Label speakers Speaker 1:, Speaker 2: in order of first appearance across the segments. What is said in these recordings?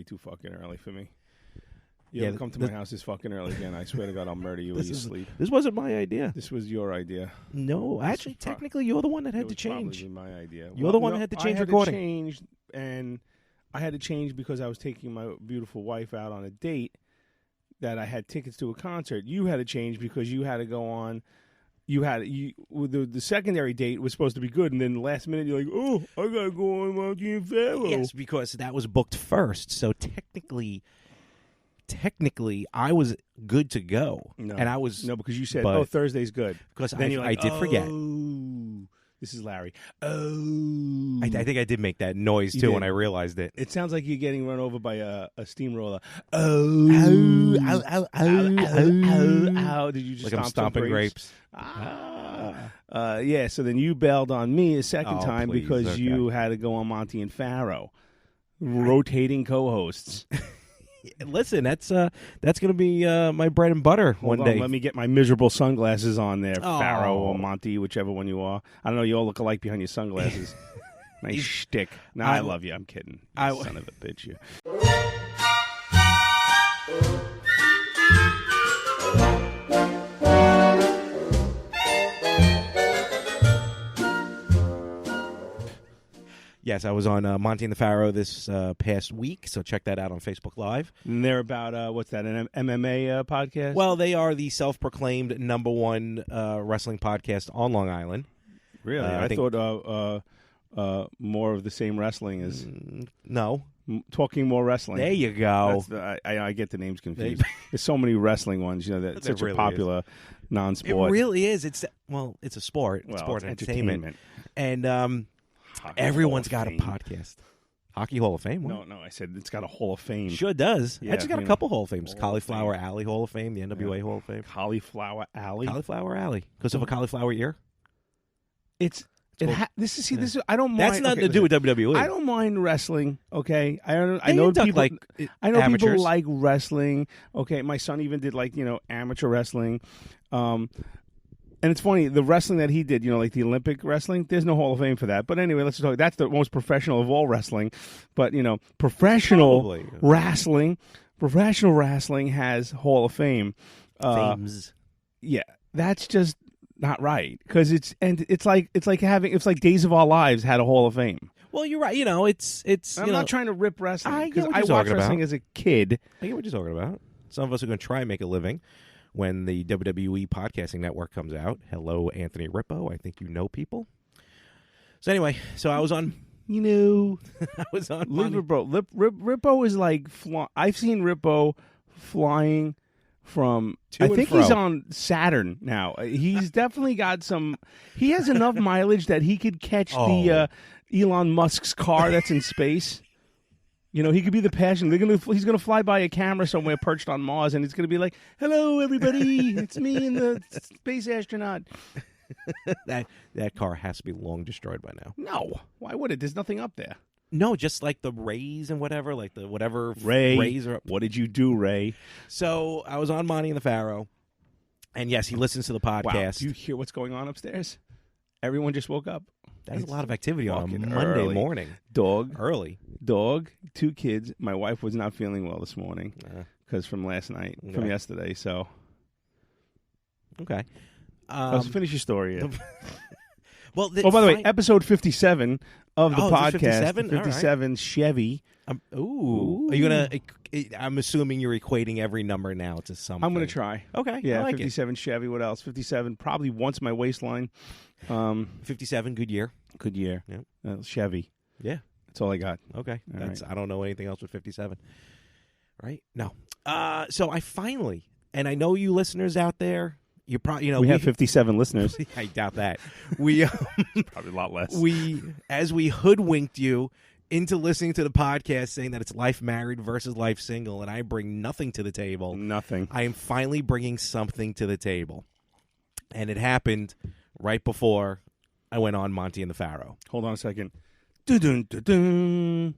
Speaker 1: too fucking early for me. You ever come to my house this fucking early again, I swear to God, I'll murder you while you sleep.
Speaker 2: This wasn't my idea.
Speaker 1: This was your idea.
Speaker 2: No, actually, technically, you're the one that had to change.
Speaker 1: Probably my idea.
Speaker 2: You're the one that had to change recording.
Speaker 1: I had to change, and I had to change because I was taking my beautiful wife out on a date that I had tickets to a concert. You had to change because you had to go on. The secondary date was supposed to be good, and then the last minute you're like, oh, I gotta go on Monty and Pharaoh.
Speaker 2: Yes, because that was booked first. So technically, I was good to go.
Speaker 1: No,
Speaker 2: and I was
Speaker 1: because you said, "Oh, Thursday's good."
Speaker 2: Because
Speaker 1: then
Speaker 2: I did forget.
Speaker 1: This is Larry. Oh,
Speaker 2: I think I did make that noise too when I realized it.
Speaker 1: It sounds like you're getting run over by a steamroller.
Speaker 2: Oh, ow, ow, ow, ow,
Speaker 1: ow. Did you just
Speaker 2: like I'm stomping grapes?
Speaker 1: Yeah. So then you bailed on me a second time because
Speaker 2: okay.
Speaker 1: you had to go on Monty and Pharaoh, rotating co-hosts.
Speaker 2: Listen, that's going to be my bread and butter one day.
Speaker 1: Let me get my miserable sunglasses on there, Pharaoh or Monty, whichever one you are. I don't know. You all look alike behind your sunglasses. Nice shtick. No, I love you. I'm kidding. Son of a bitch, you.
Speaker 2: Yes, I was on Monty and the Pharaoh this past week, so check that out on Facebook Live.
Speaker 1: And they're about, what's that, an MMA podcast?
Speaker 2: Well, they are the self-proclaimed #1 wrestling podcast on Long Island.
Speaker 1: Really? I thought more of the same wrestling is...
Speaker 2: No.
Speaker 1: Talking More Wrestling.
Speaker 2: There you go.
Speaker 1: I get the names confused. There's so many wrestling ones, that it's such
Speaker 2: really
Speaker 1: a popular non-sport.
Speaker 2: It really is. It's a sport. It's sport entertainment. And... everyone's got a podcast. Hockey Hall of Fame? What?
Speaker 1: No, I said it's got a Hall of Fame.
Speaker 2: Sure does.
Speaker 1: Yeah,
Speaker 2: It's got a couple Hall of Fames. Cauliflower Alley Hall of Fame, the NWA Hall of Fame.
Speaker 1: Cauliflower Alley?
Speaker 2: Cauliflower Alley. Because of a cauliflower ear?
Speaker 1: This is I don't mind.
Speaker 2: That's nothing to do with WWE.
Speaker 1: I don't mind wrestling, okay? I
Speaker 2: know people
Speaker 1: people like wrestling. Okay, my son even did amateur wrestling. And it's funny, the wrestling that he did, like the Olympic wrestling, there's no Hall of Fame for that. But anyway, let's talk. That's the most professional of all wrestling. But, professional wrestling has Hall of Fame.
Speaker 2: Fames.
Speaker 1: Yeah, that's just not right. Because it's like Days of Our Lives had a Hall of Fame.
Speaker 2: Well, you're right. I'm
Speaker 1: not trying to rip wrestling.
Speaker 2: Because
Speaker 1: I watched wrestling as a kid.
Speaker 2: I get what you're talking about. Some of us are going to try and make a living when the WWE Podcasting Network comes out. Hello, Anthony Rippo. I think you know people. So anyway, I was on... I was on...
Speaker 1: Rippo is like... I've seen Rippo flying from...
Speaker 2: I think
Speaker 1: he's on Saturn now. He's definitely got some... He has enough mileage that he could catch the Elon Musk's car that's in space. He could be the passion. He's gonna fly by a camera somewhere perched on Mars, and it's gonna be like, "Hello, everybody, it's me and the space astronaut."
Speaker 2: that car has to be long destroyed by now.
Speaker 1: No, why would it? There's nothing up there.
Speaker 2: No, just like the rays and whatever, like the whatever
Speaker 1: rays
Speaker 2: are.
Speaker 1: What did you do, Ray?
Speaker 2: So I was on Monty and the Pharaoh, and yes, he listens to the podcast.
Speaker 1: Wow. Do you hear what's going on upstairs? Everyone just woke up.
Speaker 2: That's a lot of activity on a Monday morning.
Speaker 1: Early. 2 kids. My wife was not feeling well this morning because from last night, from yesterday. So,
Speaker 2: okay.
Speaker 1: Let's finish your story. Yeah.
Speaker 2: Well,
Speaker 1: by the way, episode 57 of the podcast.
Speaker 2: 57,
Speaker 1: right. Chevy.
Speaker 2: Ooh. Are you gonna? I'm assuming you're equating every number now to something.
Speaker 1: I'm gonna try.
Speaker 2: Okay.
Speaker 1: Yeah.
Speaker 2: I like
Speaker 1: 57 Chevy. What else? 57 probably once my waistline.
Speaker 2: 57. Good year.
Speaker 1: Good year.
Speaker 2: Yeah.
Speaker 1: Chevy.
Speaker 2: Yeah.
Speaker 1: That's all I got.
Speaker 2: Okay.
Speaker 1: All right.
Speaker 2: I don't know anything else with 57. Right? No. So I finally, and I know you listeners out there, you probably,
Speaker 1: we have 57 listeners.
Speaker 2: I doubt that. We
Speaker 1: probably a lot less.
Speaker 2: As we hoodwinked you into listening to the podcast saying that it's life married versus life single, and I bring nothing to the table.
Speaker 1: Nothing.
Speaker 2: I am finally bringing something to the table. And it happened right before I went on Monty and the Pharaoh.
Speaker 1: Hold on a second. Dun-dun-dun-dun.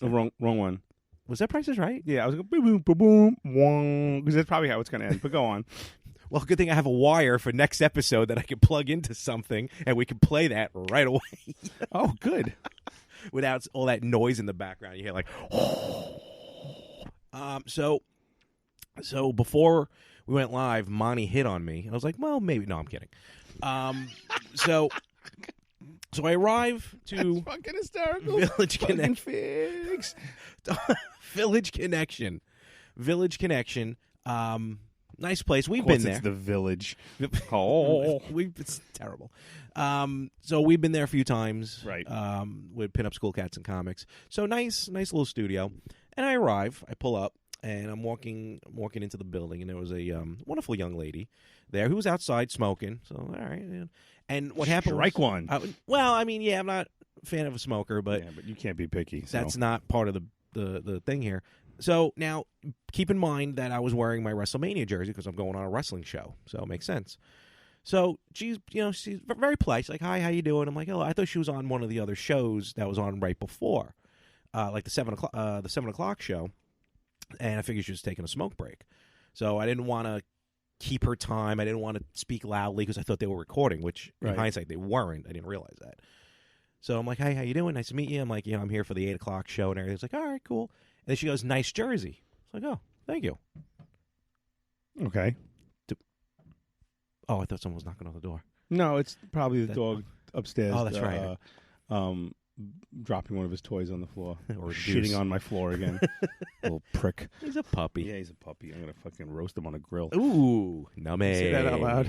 Speaker 1: Oh, wrong one.
Speaker 2: Was that Price is Right?
Speaker 1: Yeah, I was going boom, boom, boom, boom, because that's probably how it's going to end. But go on.
Speaker 2: Well, good thing I have a wire for next episode that I can plug into something, and we can play that right away.
Speaker 1: Oh, good.
Speaker 2: Without all that noise in the background. You hear like, oh. So before we went live, Monty hit on me, and I was like, well, maybe. No, I'm kidding. So I arrive to
Speaker 1: That's fucking hysterical.
Speaker 2: Village Connection.
Speaker 1: Figs.
Speaker 2: Village Connection. Nice place. We've been there.
Speaker 1: It's the Village.
Speaker 2: It's terrible. So we've been there a few times.
Speaker 1: Right.
Speaker 2: With Pinup School Cats and Comics. So nice little studio. And I arrive. I pull up, and I'm walking into the building, and there was a wonderful young lady there who was outside smoking. So all right. And what happened?
Speaker 1: Strike one.
Speaker 2: Well, I mean, yeah, I'm not a fan of a smoker, but
Speaker 1: you can't be picky. So.
Speaker 2: That's not part of the thing here. So now, keep in mind that I was wearing my WrestleMania jersey because I'm going on a wrestling show, so it makes sense. So she's very polite. She's like, "Hi, how you doing?" I'm like, "Oh, I thought she was on one of the other shows that was on right before, like the 7:00 show," and I figured she was taking a smoke break. So I didn't want to keep her time. I didn't want to speak loudly because I thought they were recording, which in hindsight they weren't. I didn't realize that. So I'm like, "Hey, how you doing? Nice to meet you." I'm like, I'm here for the 8:00 show and everything. It's like, "All right, cool." And then she goes, "Nice jersey." It's like, "Oh, thank you."
Speaker 1: Okay.
Speaker 2: Oh, I thought someone was knocking on the door.
Speaker 1: No, it's probably the dog upstairs.
Speaker 2: Oh, that's right.
Speaker 1: Dropping one of his toys on the floor.
Speaker 2: Or
Speaker 1: shitting on my floor again. Little prick.
Speaker 2: He's a puppy.
Speaker 1: Yeah, he's a puppy. I'm going to fucking roast him on a grill.
Speaker 2: Ooh. Nummies.
Speaker 1: Say that out loud.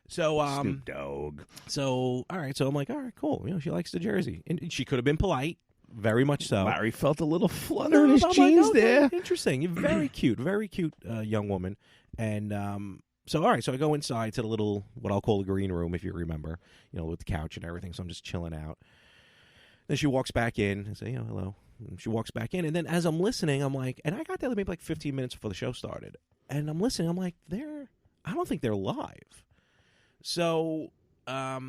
Speaker 2: So,
Speaker 1: Snoop Dogg.
Speaker 2: So, all right. So I'm like, all right, cool. She likes the jersey. And she could have been polite. Very much so.
Speaker 1: Larry felt a little flutter in his jeans
Speaker 2: like,
Speaker 1: there.
Speaker 2: Interesting. You're very cute young woman. And so, all right, so I go inside to the little, what I'll call the green room, if you remember, with the couch and everything. So I'm just chilling out. Then she walks back in and say, hello. And she walks back in. And then as I'm listening, I'm like, and I got there maybe like 15 minutes before the show started. And I'm listening. I'm like, I don't think they're live. So, I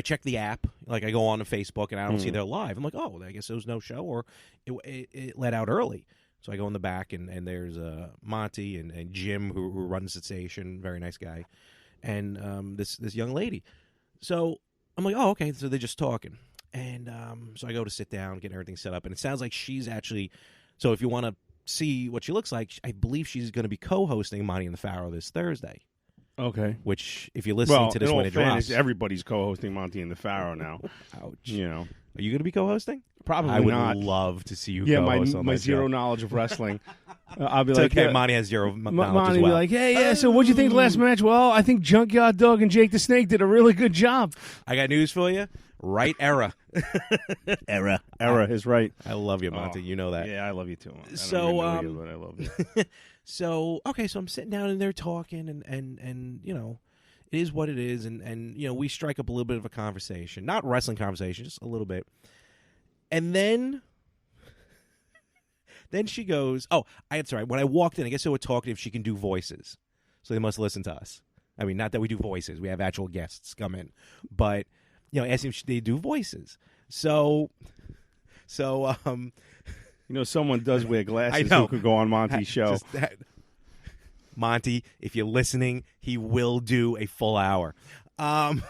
Speaker 2: check the app, like I go on to Facebook and I don't see they're live. I'm like, oh, I guess there was no show or it let out early. So I go in the back and there's Monty and Jim who runs the station, very nice guy, and this young lady. So I'm like, oh, okay, so they're just talking. And so I go to sit down, get everything set up, and it sounds like she's actually, so if you want to see what she looks like, I believe she's going to be co-hosting Monty and the Pharaoh this Thursday.
Speaker 1: Okay.
Speaker 2: Which, if you're listening to this when it drops,
Speaker 1: everybody's co-hosting Monty and the Pharaoh now.
Speaker 2: Ouch.
Speaker 1: Are
Speaker 2: you going to be co-hosting?
Speaker 1: Probably
Speaker 2: I would
Speaker 1: not.
Speaker 2: love to see you
Speaker 1: co-host
Speaker 2: on
Speaker 1: my
Speaker 2: that
Speaker 1: zero
Speaker 2: show.
Speaker 1: knowledge of wrestling. I'll be
Speaker 2: it's
Speaker 1: like,
Speaker 2: okay, Monty has zero knowledge
Speaker 1: Monty
Speaker 2: as well.
Speaker 1: Be like, hey, so what'd you think of the last match? Well, I think Junkyard Dog and Jake the Snake did a really good job.
Speaker 2: I got news for you. Right era.
Speaker 1: Era is right.
Speaker 2: I love you, Monty. You know that.
Speaker 1: Yeah, I love you too.
Speaker 2: So,
Speaker 1: but I love you.
Speaker 2: So, okay, so I'm sitting down and they're talking and it is what it is, and we strike up a little bit of a conversation. Not wrestling conversation, just a little bit. And then she goes, that's right. When I walked in, I guess they were talking if she can do voices. So they must listen to us. I mean, not that we do voices. We have actual guests come in. But, asking if they do voices. So
Speaker 1: someone does wear glasses who could go on Monty's show.
Speaker 2: Monty, if you're listening, he will do a full hour. And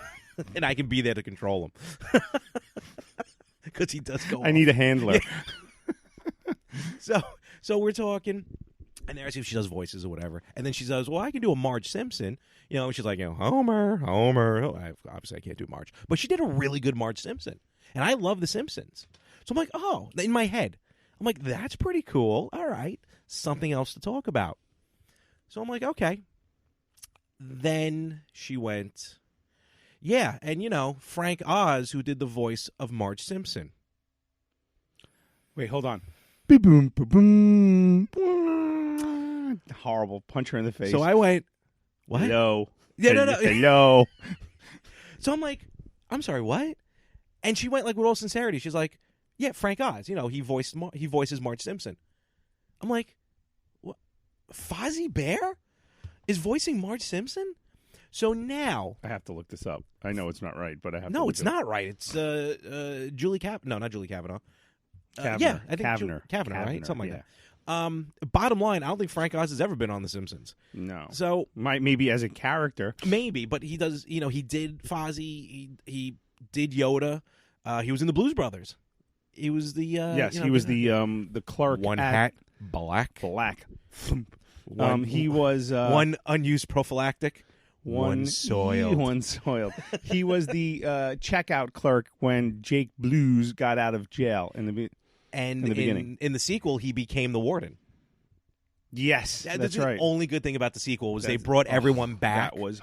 Speaker 2: I can be there to control him. Because he does go
Speaker 1: I need a handler.
Speaker 2: So we're talking, and they're asking if she does voices or whatever. And then she says, well, I can do a Marge Simpson. And she's like, Homer. Obviously, I can't do Marge. But she did a really good Marge Simpson. And I love The Simpsons. So I'm like, in my head. I'm like, that's pretty cool. All right. Something else to talk about. So I'm like, okay. Then she went, yeah, and Frank Oz, who did the voice of Marge Simpson.
Speaker 1: Wait, hold on. Boom, boom, boom. Horrible. Punch her in the face.
Speaker 2: So I went, what?
Speaker 1: Hello.
Speaker 2: Yeah, no.
Speaker 1: Hello.
Speaker 2: So I'm like, I'm sorry, what? And she went like with all sincerity. She's like, yeah, Frank Oz. He voices Marge Simpson. I'm like, what? Fozzie Bear is voicing Marge Simpson? So now
Speaker 1: I have to look this up. I know it's not right, but I have to
Speaker 2: No,
Speaker 1: look
Speaker 2: it's not right. It's Julie No, not Julie Kavanaugh. Yeah, I think Kavanaugh, right? Something like that. Bottom line, I don't think Frank Oz has ever been on The Simpsons.
Speaker 1: No.
Speaker 2: So
Speaker 1: maybe as a character.
Speaker 2: Maybe, but he does, he did Fozzie, he did Yoda. He was in the Blues Brothers. He was the
Speaker 1: he was the clerk
Speaker 2: One
Speaker 1: at
Speaker 2: Hat. Black.
Speaker 1: He was
Speaker 2: one unused prophylactic. One soiled.
Speaker 1: One soiled. He was the checkout clerk when Jake Blues got out of jail in the beginning.
Speaker 2: In the sequel, he became the warden.
Speaker 1: Yes, that's right.
Speaker 2: The only good thing about the sequel was they brought everyone back.
Speaker 1: That was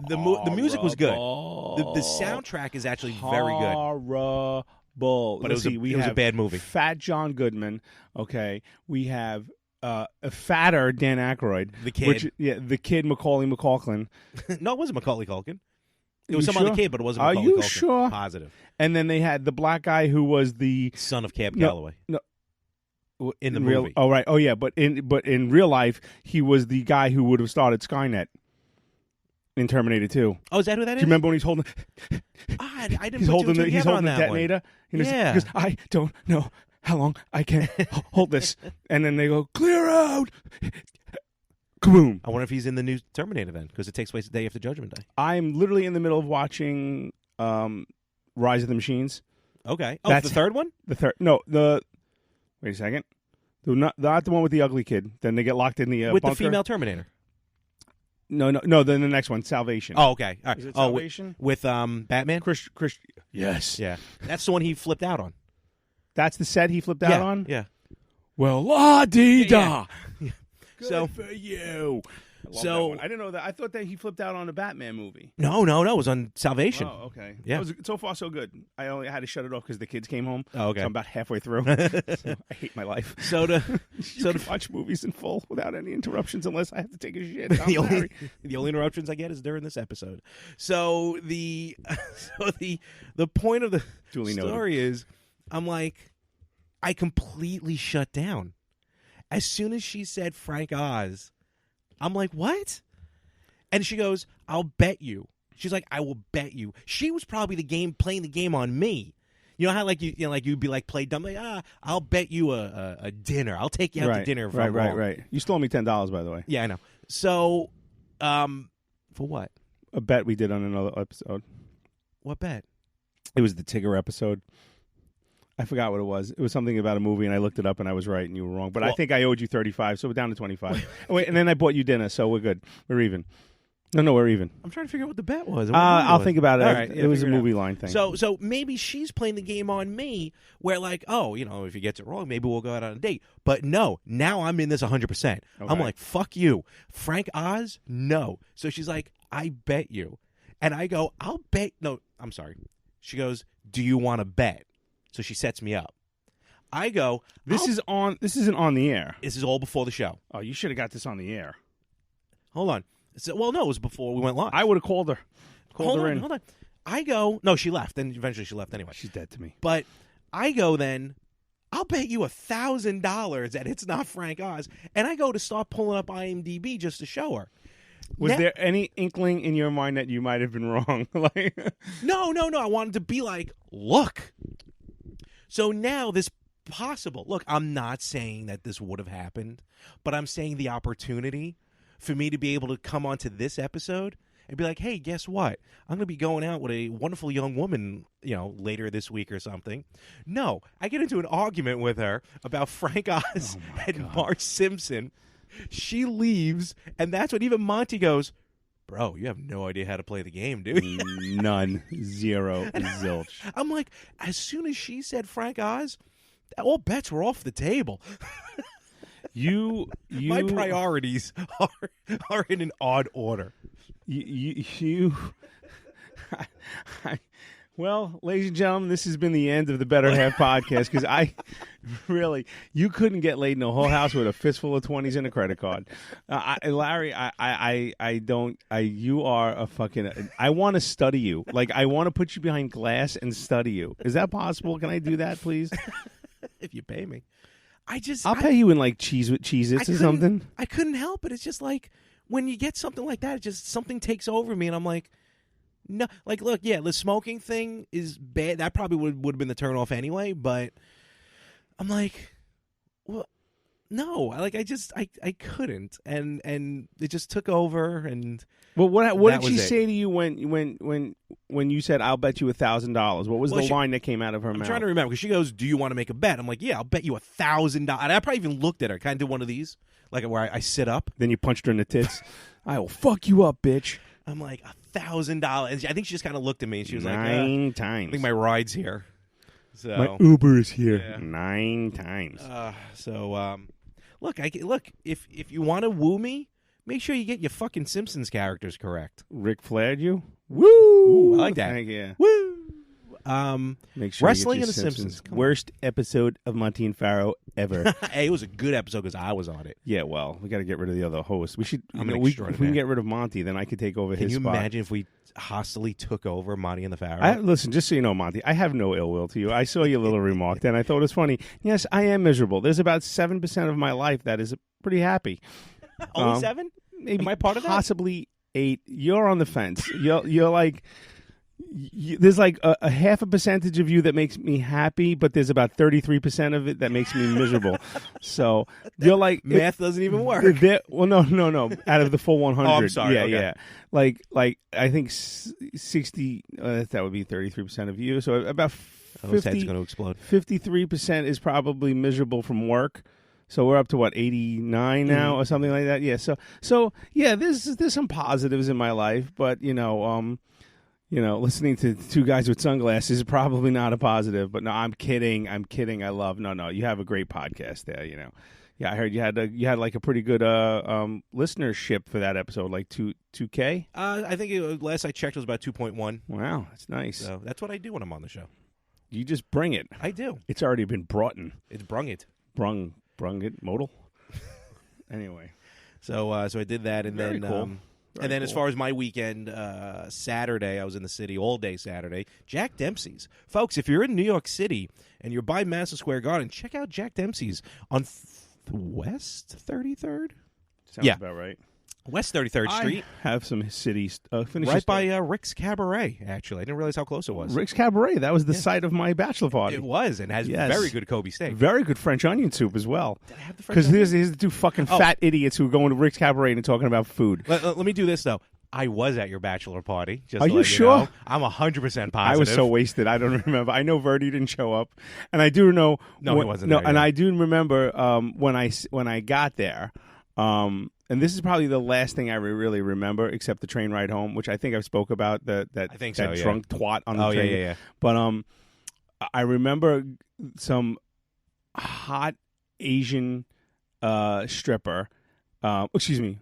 Speaker 2: the music was good. The soundtrack is actually very good.
Speaker 1: Horrible.
Speaker 2: But it was a bad movie.
Speaker 1: Fat John Goodman. Okay, we have a fatter Dan Aykroyd.
Speaker 2: The kid.
Speaker 1: The kid Macaulay Culkin.
Speaker 2: No, it wasn't Macaulay Culkin. It was some other kid, but it wasn't Macaulay
Speaker 1: Are you
Speaker 2: Culkin.
Speaker 1: sure?
Speaker 2: Positive.
Speaker 1: And then they had the black guy who was the
Speaker 2: son of Cab Calloway.
Speaker 1: No.
Speaker 2: In the movie.
Speaker 1: Oh, right. Oh, yeah. But in real life, he was the guy who would have started Skynet in Terminator 2.
Speaker 2: Oh, is that who that is?
Speaker 1: Do you remember when he's holding...
Speaker 2: I didn't put two together
Speaker 1: he's holding
Speaker 2: on
Speaker 1: the detonator. He goes, I don't know how long I can hold this. And then they go, clear out. Kaboom.
Speaker 2: I wonder if he's in the new Terminator then, because it takes place the day after Judgment Day.
Speaker 1: I'm literally in the middle of watching Rise of the Machines.
Speaker 2: Okay. Oh, that's the third one?
Speaker 1: The third. No, wait a second. Not the one with the ugly kid. Then they get locked in the
Speaker 2: with
Speaker 1: bunker.
Speaker 2: The female Terminator.
Speaker 1: No. Then the next one, Salvation.
Speaker 2: Oh, okay. All right.
Speaker 1: Is it Salvation?
Speaker 2: With Batman?
Speaker 1: Chris. Yes.
Speaker 2: Yeah. That's the one he flipped out on.
Speaker 1: That's the set he flipped out on?
Speaker 2: Yeah.
Speaker 1: Well, la-dee-da.
Speaker 2: Yeah.
Speaker 1: Good for you. I didn't know that. I thought that he flipped out on a Batman movie.
Speaker 2: No. It was on Salvation.
Speaker 1: Oh, okay.
Speaker 2: Yeah.
Speaker 1: So far, so good. I only had to shut it off because the kids came home.
Speaker 2: Oh, okay.
Speaker 1: So I'm about halfway through. So I hate my life.
Speaker 2: To
Speaker 1: watch movies in full without any interruptions unless I have to take a shit.
Speaker 2: The only interruptions I get is during this episode. So the point of the story is, I'm like, I completely shut down. As soon as she said Frank Oz, I'm like, what? And she goes, I'll bet you. She's like, I will bet you. She was probably playing the game on me. You know how you'd be like, play dumb, like, I'll bet you a dinner. I'll take you out to dinner.
Speaker 1: Right. You stole me $10, by the way.
Speaker 2: Yeah, I know. So, for what?
Speaker 1: A bet we did on another episode.
Speaker 2: What bet?
Speaker 1: It was the Tigger episode. I forgot what it was. It was something about a movie, and I looked it up, and I was right, and you were wrong. But I think I owed you $35, so we're down to $25. Wait, and then I bought you dinner, so we're good. We're even. No, we're even.
Speaker 2: I'm trying to figure out what the bet was.
Speaker 1: I'll think about it.
Speaker 2: All right,
Speaker 1: it was a movie line thing.
Speaker 2: So maybe she's playing the game on me, where like, if he gets it wrong, maybe we'll go out on a date. But no, now I'm in this 100%. Okay. I'm like, fuck you, Frank Oz. No. So she's like, I bet you, and I go, I'll bet. No, I'm sorry. She goes, do you want to bet? So she sets me up. I go,
Speaker 1: This isn't on the air.
Speaker 2: This is all before the show.
Speaker 1: Oh, you should have got this on the air.
Speaker 2: Hold on. No, it was before we went live.
Speaker 1: I would have called her. Hold
Speaker 2: on. I go, no, she left. And eventually she left anyway.
Speaker 1: She's dead to me.
Speaker 2: But I go then, I'll bet you $1,000 that it's not Frank Oz. And I go to start pulling up IMDb just to show her.
Speaker 1: Was there any inkling in your mind that you might have been wrong?
Speaker 2: No. I wanted to be like, look. So now this possible. Look, I'm not saying that this would have happened, but I'm saying the opportunity for me to be able to come onto this episode and be like, hey, guess what? I'm going to be going out with a wonderful young woman, later this week or something. No, I get into an argument with her about Frank Oz and Marge Simpson. She leaves, and that's when even Monty goes, bro, you have no idea how to play the game, dude.
Speaker 1: None. Zero. Zilch.
Speaker 2: I'm like, as soon as she said Frank Oz, all bets were off the table. My priorities are in an odd order.
Speaker 1: Well, ladies and gentlemen, this has been the end of the Better Half podcast because you couldn't get laid in a whole house with a fistful of 20s and a credit card. Larry, you are a fucking, I want to study you. Like, I want to put you behind glass and study you. Is that possible? Can I do that, please?
Speaker 2: If you pay me.
Speaker 1: I'll pay you in like Cheez-Its or something.
Speaker 2: I couldn't help it. It's just like, when you get something like that, something takes over me and I'm like, no, like, look, yeah, the smoking thing is bad. That probably would have been the turnoff anyway. But I'm like, well, No, like I couldn't, and it just took over. And
Speaker 1: well, what did she say to you when you said, "I'll bet you $1,000"? What was the line that came out of her mouth?
Speaker 2: I'm trying to remember, because she goes, "Do you want to make a bet?" I'm like, "Yeah, I'll bet you $1,000." And I probably even looked at her, kind of did one of these, like where I sit up.
Speaker 1: Then you punched her in the tits. I will fuck you up, bitch.
Speaker 2: I'm like, $1,000. I think she just kind of looked at me and she was like,
Speaker 1: 9 times.
Speaker 2: I think my ride's here. So
Speaker 1: my Uber is here 9 times.
Speaker 2: Look, if you want to woo me, make sure you get your fucking Simpsons characters correct.
Speaker 1: Ric Flaired you?
Speaker 2: Woo! Ooh, I like that.
Speaker 1: Thank you.
Speaker 2: Woo!
Speaker 1: Make sure
Speaker 2: wrestling
Speaker 1: you
Speaker 2: and
Speaker 1: get
Speaker 2: the
Speaker 1: Simpsons.
Speaker 2: Simpsons.
Speaker 1: Worst episode of Monty and Pharaoh ever.
Speaker 2: Hey, it was a good episode because I was on it.
Speaker 1: Yeah, well, we got to get rid of the other host. We should.
Speaker 2: I'm
Speaker 1: if we can get rid of Monty, then I could take over his spot.
Speaker 2: Can you imagine if we hostily took over Monty and the Pharaoh?
Speaker 1: Listen, just so you know, Monty, I have no ill will to you. I saw your little remark, and I thought it was funny. Yes, I am miserable. There's about 7% of my life that is pretty happy.
Speaker 2: Only 7?
Speaker 1: Maybe
Speaker 2: am I part of that?
Speaker 1: Possibly 8. You're on the fence. You're like. There's like a half a percentage of you that makes me happy, but there's about 33% of it that makes me miserable. So you're like
Speaker 2: math doesn't even work.
Speaker 1: Well, no. Out of the full 100,
Speaker 2: oh, I'm sorry.
Speaker 1: Yeah,
Speaker 2: okay.
Speaker 1: yeah. Like I think 60. That would be 33% of you. So about 50,
Speaker 2: his head's going to explode.
Speaker 1: 53% is probably miserable from work. So we're up to what, 89 now or something like that. Yeah. So yeah, there's some positives in my life, but listening to two guys with sunglasses is probably not a positive. But no, I'm kidding. I love. No. You have a great podcast there. Yeah, I heard you had like a pretty good listenership for that episode, like 2K.
Speaker 2: I think last I checked it was about 2.1.
Speaker 1: Wow, that's nice.
Speaker 2: So that's what I do when I'm on the show.
Speaker 1: You just bring it.
Speaker 2: I do.
Speaker 1: It's already been brought in.
Speaker 2: It's brung it.
Speaker 1: Brung it modal. Anyway,
Speaker 2: so I did that, and
Speaker 1: Very
Speaker 2: then.
Speaker 1: Cool.
Speaker 2: And then as far as my weekend, Saturday, I was in the city all day Saturday. Jack Dempsey's. Folks, if you're in New York City and you're by Madison Square Garden, check out Jack Dempsey's on West 33rd?
Speaker 1: Sounds about right.
Speaker 2: West 33rd Street.
Speaker 1: I have some cities.
Speaker 2: Right by Rick's Cabaret, actually. I didn't realize how close it was.
Speaker 1: Rick's Cabaret. That was the site of my bachelor party.
Speaker 2: It was, and has very good Kobe steak.
Speaker 1: Very good French onion soup as well.
Speaker 2: Did I have the French onion?
Speaker 1: Because here's the two fucking fat idiots who are going to Rick's Cabaret and talking about food.
Speaker 2: Let me do this, though. I was at your bachelor party. Just
Speaker 1: Are
Speaker 2: to
Speaker 1: you
Speaker 2: let
Speaker 1: sure?
Speaker 2: know. I'm 100% positive.
Speaker 1: I was so wasted. I don't remember. I know Verdi didn't show up, and I do know.
Speaker 2: No, he wasn't there.
Speaker 1: And I do remember when I got there. And this is probably the last thing I really remember, except the train ride home, which I think I've spoke about that drunk twat on the train.
Speaker 2: Yeah.
Speaker 1: But I remember some hot Asian stripper. Excuse me.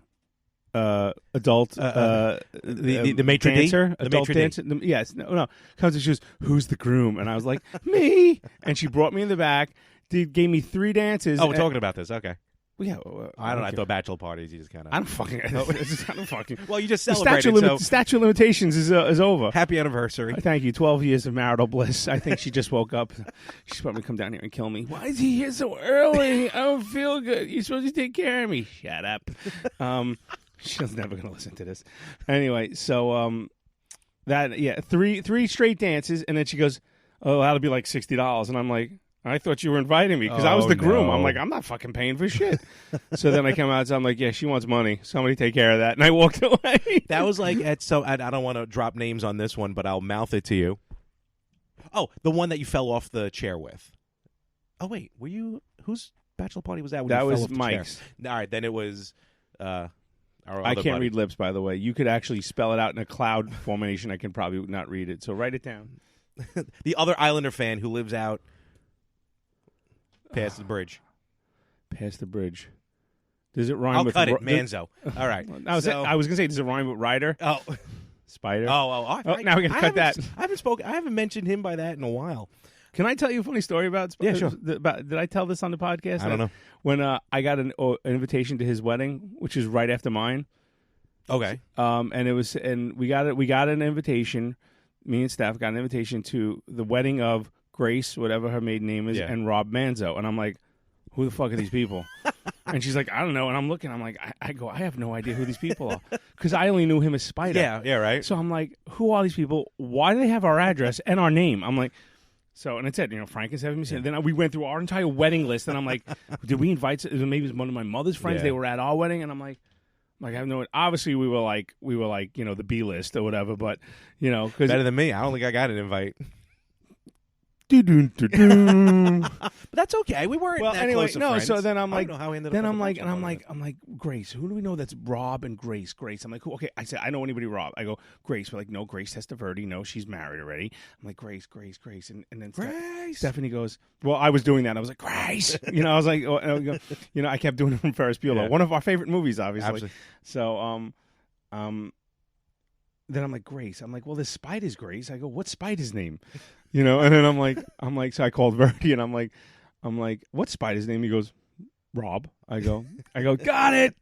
Speaker 1: Adult
Speaker 2: the maitre
Speaker 1: dancer,
Speaker 2: d'?
Speaker 1: adult dancer. Yes, no. Comes and she goes, "Who's the groom?" And I was like, "Me." And she brought me in the back. Gave me 3 dances.
Speaker 2: Oh, we're talking about this. Okay.
Speaker 1: Well, yeah,
Speaker 2: I don't know. I thought bachelor parties, you just kind of.
Speaker 1: I don't fucking.
Speaker 2: Well, you just celebrated.
Speaker 1: Statute of limitations is over.
Speaker 2: Happy anniversary.
Speaker 1: Thank you. 12 years of marital bliss. I think she just woke up. She's probably come down here and kill me. Why is he here so early? I don't feel good. You're supposed to take care of me. Shut up. She's never going to listen to this. Anyway, so three straight dances, and then she goes, "Oh, that'll be like $60," and I'm like, I thought you were inviting me because I was the groom.
Speaker 2: No.
Speaker 1: I'm like, I'm not fucking paying for shit. So then I come out, I'm like, yeah, she wants money. Somebody take care of that. And I walked away.
Speaker 2: That was like I don't want to drop names on this one, but I'll mouth it to you. Oh, the one that you fell off the chair with. Oh, wait, were you? Whose bachelor party was that? When
Speaker 1: that
Speaker 2: you
Speaker 1: was
Speaker 2: fell off the
Speaker 1: Mike's.
Speaker 2: Chair? All right, then it was. Our
Speaker 1: I can't
Speaker 2: buddy.
Speaker 1: read lips, by the way. You could actually spell it out in a cloud formation. I can probably not read it. So write it down.
Speaker 2: The other Islander fan who lives out. Past the bridge.
Speaker 1: Past the bridge. Does it rhyme
Speaker 2: I'll
Speaker 1: with...
Speaker 2: cut it, Manzo. All right.
Speaker 1: I was going to say, does it rhyme with Rider?
Speaker 2: Oh.
Speaker 1: Spider?
Speaker 2: Now we're
Speaker 1: going to cut that.
Speaker 2: I haven't mentioned him by that in a while.
Speaker 1: Can I tell you a funny story about Spider?
Speaker 2: Yeah, sure.
Speaker 1: Did I tell this on the podcast?
Speaker 2: I don't know.
Speaker 1: When I got an invitation to his wedding, which is right after mine.
Speaker 2: Okay.
Speaker 1: And we got an invitation. Me and Steph got an invitation to the wedding of Grace, whatever her maiden name is, and Rob Manzo. And I'm like, who the fuck are these people? And she's like, I don't know. And I'm looking, I'm like, I have no idea who these people are. Because I only knew him as Spider.
Speaker 2: Yeah, right.
Speaker 1: So I'm like, who are these people? Why do they have our address and our name? I'm like, So, and it said, Frank is having me. Yeah. Then we went through our entire wedding list, and I'm like, did we invite? Maybe it was one of my mother's friends. They were at our wedding, and I'm like, I have no. Obviously, we were like, the B list or whatever. But cause
Speaker 2: better than me. I don't think I got an invite.
Speaker 1: But
Speaker 2: that's okay. We weren't that close to friends.
Speaker 1: So then I'm like,
Speaker 2: I don't know how we ended
Speaker 1: then
Speaker 2: up
Speaker 1: I'm like, Grace. Who do we know that's Rob and Grace? Grace. I'm like, okay. I said, I know anybody Rob. I go, Grace. We're like, no, Grace Testaverde. No, she's married already. I'm like, Grace. And then
Speaker 2: Grace.
Speaker 1: Stephanie goes, well, I was doing that. I was like, Grace. I was like, I kept doing it from Ferris Bueller, one of our favorite movies, obviously.
Speaker 2: Absolutely.
Speaker 1: So, then I'm like, Grace. I'm like, well, this Spider's Grace. I go, what's Spider's name? And then I'm like, so I called Verdi, and I'm like, what's Spider's name? He goes, Rob. I go, got it.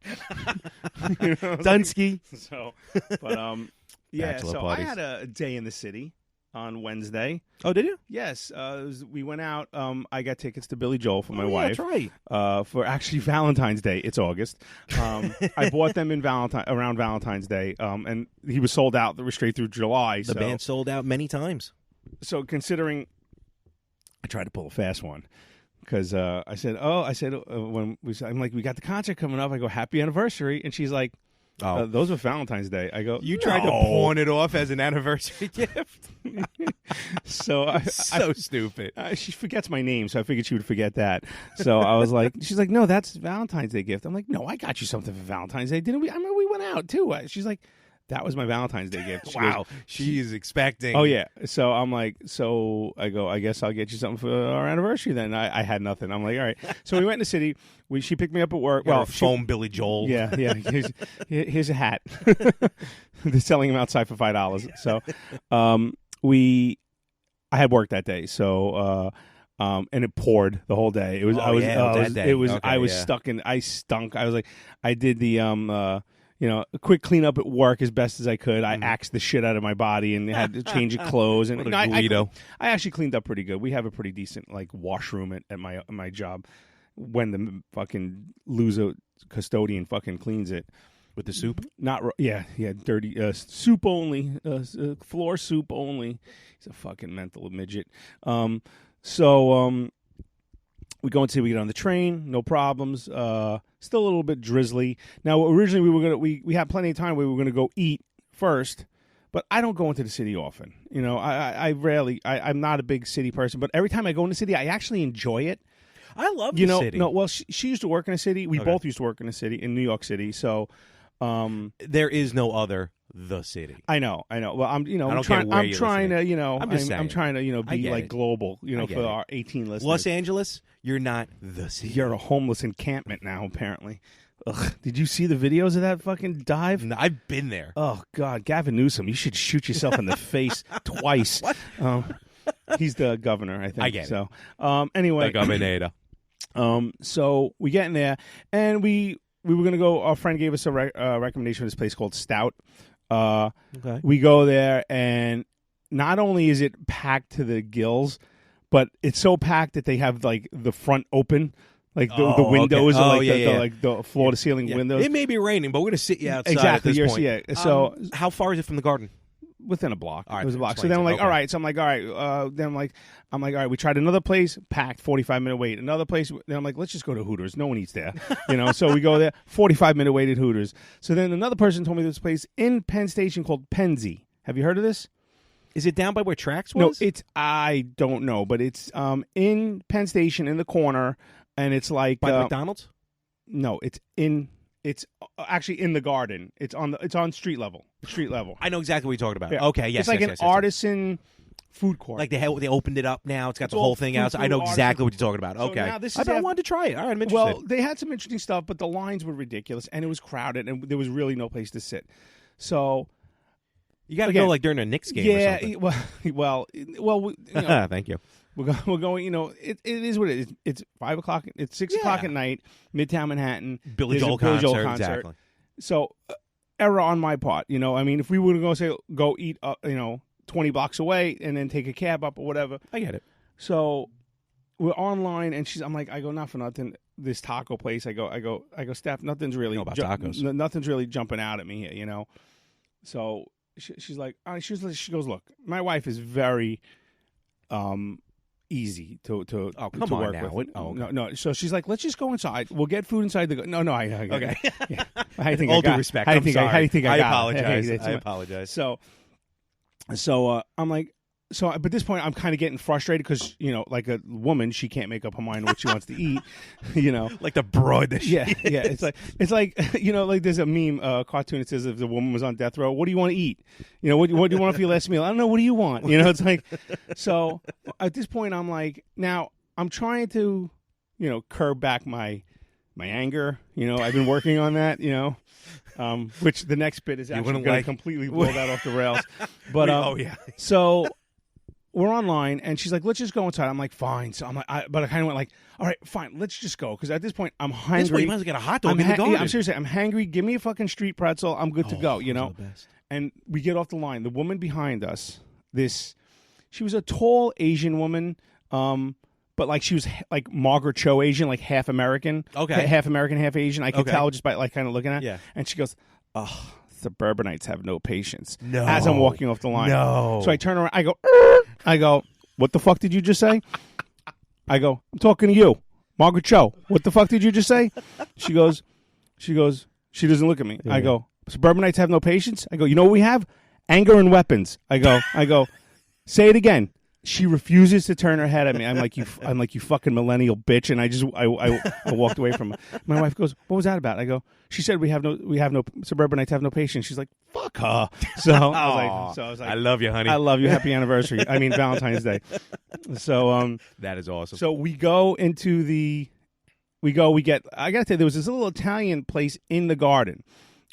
Speaker 2: Dunsky.
Speaker 1: So, but yeah.
Speaker 2: Bachelor
Speaker 1: so
Speaker 2: parties.
Speaker 1: I had a day in the city on Wednesday.
Speaker 2: Oh, did you?
Speaker 1: Yes. We went out. I got tickets to Billy Joel for my wife.
Speaker 2: That's right.
Speaker 1: For actually Valentine's Day. It's August. I bought them around Valentine's Day. And he was sold out straight through July.
Speaker 2: The band sold out many times.
Speaker 1: So considering, I tried to pull a fast one because I said, when I'm like, we got the concert coming up. I go, happy anniversary, and she's like, those were Valentine's Day. I go,
Speaker 2: you tried to pawn it off as an anniversary gift.
Speaker 1: So
Speaker 2: stupid.
Speaker 1: She forgets my name, so I figured she would forget that. So I was like, she's like, no, that's Valentine's Day gift. I'm like, no, I got you something for Valentine's Day, didn't we? I remember we went out too. She's like, that was my Valentine's Day gift.
Speaker 2: Wow. She's expecting.
Speaker 1: Oh, yeah. So I'm like, I go, I guess I'll get you something for our anniversary then. I had nothing. I'm like, all right. So we went in the city. She picked me up at work.
Speaker 2: Well, foam Billy Joel.
Speaker 1: Yeah. Here's a hat. They're selling them outside for $5. So I had work that day. So and it poured the whole day. It was I stunk. I was like, I did the a quick cleanup at work as best as I could. I axed the shit out of my body and had to change of clothes. And I actually cleaned up pretty good. We have a pretty decent washroom at my job. When the fucking loser custodian fucking cleans it
Speaker 2: with the soup,
Speaker 1: dirty soup only, floor soup only. He's a fucking mental midget. We go and see we get on the train, no problems. Still a little bit drizzly. Now, originally we had plenty of time. We were gonna go eat first, but I don't go into the city often. I rarely. I'm not a big city person, but every time I go in the city, I actually enjoy it.
Speaker 2: I love the city.
Speaker 1: No, well, she used to work in a city. We both used to work in a city in New York City. So
Speaker 2: there is no other the city.
Speaker 1: I know. Well, I'm trying to be like global, for our 18 listeners.
Speaker 2: Los Angeles, you're not the city.
Speaker 1: You're a homeless encampment now, apparently. Ugh. Did you see the videos of that fucking dive?
Speaker 2: No, I've been there.
Speaker 1: Oh God, Gavin Newsom, you should shoot yourself in the face twice.
Speaker 2: What?
Speaker 1: He's the governor, I think.
Speaker 2: I get
Speaker 1: it. Anyway,
Speaker 2: the governor.
Speaker 1: So we get in there, and we were gonna go. Our friend gave us a recommendation of this place called Stout.
Speaker 2: Okay.
Speaker 1: We go there, and not only is it packed to the gills, but it's so packed that they have the front open, the windows,
Speaker 2: okay.
Speaker 1: the floor to ceiling windows.
Speaker 2: It may be raining, but we're gonna sit you outside.
Speaker 1: Exactly.
Speaker 2: At this point.
Speaker 1: Yeah. So
Speaker 2: how far is it from the garden?
Speaker 1: Within a block.
Speaker 2: All right,
Speaker 1: it was a block. So then I'm like, all right. So I'm like, all right. Then I'm like, all right. We tried another place, packed, 45-minute wait. Another place. Then I'm like, let's just go to Hooters. No one eats there, So we go there, 45-minute wait at Hooters. So then another person told me this place in Penn Station called Penzi. Have you heard of this?
Speaker 2: Is it down by where Tracks was?
Speaker 1: No, I don't know, but it's in Penn Station in the corner, and it's like
Speaker 2: by McDonald's.
Speaker 1: No, it's actually in the garden. It's on street level.
Speaker 2: I know exactly what you're talking about.
Speaker 1: Yeah.
Speaker 2: Okay, yes.
Speaker 1: It's like an artisan food court.
Speaker 2: Like they opened it up now. It's got the whole thing out. So I know exactly what you're talking about.
Speaker 1: So
Speaker 2: Okay. I wanted to try it. All right, I'm interested.
Speaker 1: Well, they had some interesting stuff, but the lines were ridiculous, and it was crowded, and there was really no place to sit. So
Speaker 2: you got to go during a Knicks game or something.
Speaker 1: Well,
Speaker 2: Thank you.
Speaker 1: We're going, it is what it is. It's 5 o'clock. It's 6 o'clock at night, Midtown Manhattan.
Speaker 2: Billy Joel concert. Exactly.
Speaker 1: So, error on my part. I mean, if we were going to go eat, 20 blocks away and then take a cab up or whatever.
Speaker 2: I get it.
Speaker 1: So, we're online, and I go, not for nothing. This taco place, I go, Steph, nothing's really
Speaker 2: about tacos.
Speaker 1: Nothing's really jumping out at me here, So, she's like, she goes, look, my wife is very, easy to
Speaker 2: come
Speaker 1: to
Speaker 2: on
Speaker 1: work
Speaker 2: now.
Speaker 1: with.
Speaker 2: Okay.
Speaker 1: No. So she's like, let's just go inside. We'll get food inside the. No.
Speaker 2: Okay.
Speaker 1: Yeah. How do you think
Speaker 2: All
Speaker 1: I got?
Speaker 2: due respect.
Speaker 1: How do you
Speaker 2: I'm
Speaker 1: think
Speaker 2: sorry.
Speaker 1: How do you think I got?
Speaker 2: apologize.
Speaker 1: Hey,
Speaker 2: I apologize.
Speaker 1: So I'm like. So, but at this point, I'm kind of getting frustrated because, like a woman, she can't make up her mind what she wants to eat,
Speaker 2: Like the broad that she
Speaker 1: Yeah. It's like like there's a meme, cartoon that says if the woman was on death row, what do you want to eat? What do you want for your last meal? I don't know. What do you want? It's like, so at this point, I'm like, now I'm trying to, curb back my anger. I've been working on that, which the next bit is actually going to completely blow that off the rails. But, so we're online, and she's like, let's just go inside. I'm like, fine. So I'm like, but I kind of went like, all right, fine, let's just go. Because at this point, I'm hungry.
Speaker 2: This point, you might as well get a hot dog in the garden.
Speaker 1: Yeah, I'm seriously, I'm hangry. Give me a fucking street pretzel. I'm good to go,
Speaker 2: Those are the best.
Speaker 1: And we get off the line. The woman behind us, she was a tall Asian woman, but like she was like Margaret Cho Asian, like half American.
Speaker 2: Okay.
Speaker 1: Half American, half Asian. I could tell just by like kind of looking at it.
Speaker 2: Yeah.
Speaker 1: And she goes, oh, suburbanites have no patience.
Speaker 2: No.
Speaker 1: As I'm walking off the line.
Speaker 2: No.
Speaker 1: So I turn around. I go, what the fuck did you just say? I go, I'm talking to you. Margaret Cho. What the fuck did you just say? She goes, she doesn't look at me. Yeah. I go, suburbanites have no patience? I go, you know what we have? Anger and weapons. I go, say it again. She refuses to turn her head at me. I'm like, you fucking millennial bitch. And I walked away from her. My wife goes, what was that about? I go, she said we have no suburbanites have no patience. She's like, fuck her. So I was like,
Speaker 2: I love you, honey.
Speaker 1: I love you. Happy anniversary. I mean, Valentine's Day. So,
Speaker 2: that is awesome.
Speaker 1: So we go into I gotta tell you, there was this little Italian place in the garden.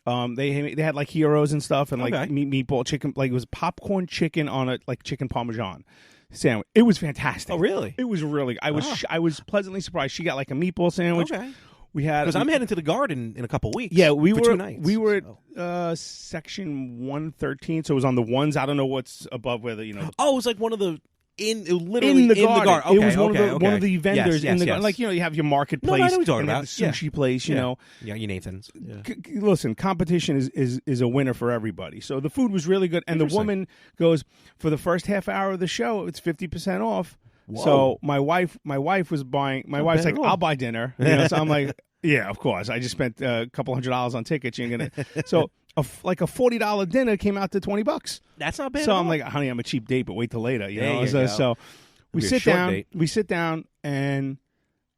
Speaker 1: They had like heroes and stuff and like meatball chicken, like it was popcorn chicken on a like chicken parmesan sandwich. It was fantastic.
Speaker 2: Oh, really?
Speaker 1: It was really. I was pleasantly surprised. She got like a meatball sandwich.
Speaker 2: Okay.
Speaker 1: We had
Speaker 2: because I'm heading to the garden in a couple weeks.
Speaker 1: Yeah,
Speaker 2: for 2 nights.
Speaker 1: We were at section 113, so it was on the ones. I don't know what's above where the
Speaker 2: Oh, it was like one of the literally
Speaker 1: in the garden.
Speaker 2: Okay,
Speaker 1: it was one of the vendors in the garden.
Speaker 2: Yes.
Speaker 1: Like you have your marketplace.
Speaker 2: No, I know what you're talking about.
Speaker 1: The sushi place. You know.
Speaker 2: Yeah, you Nathan's. Yeah.
Speaker 1: Listen, competition is a winner for everybody. So the food was really good, and the woman goes for the first half hour of the show. It's 50% off. Whoa. So my wife was buying. My wife's like, I'll buy dinner. So I'm like, yeah, of course. I just spent a couple $100 on tickets. You're gonna so. Like a $40 dinner came out to $20.
Speaker 2: That's not bad.
Speaker 1: So I'm like, honey, I'm a cheap date, but wait till later. You know. So we sit down, and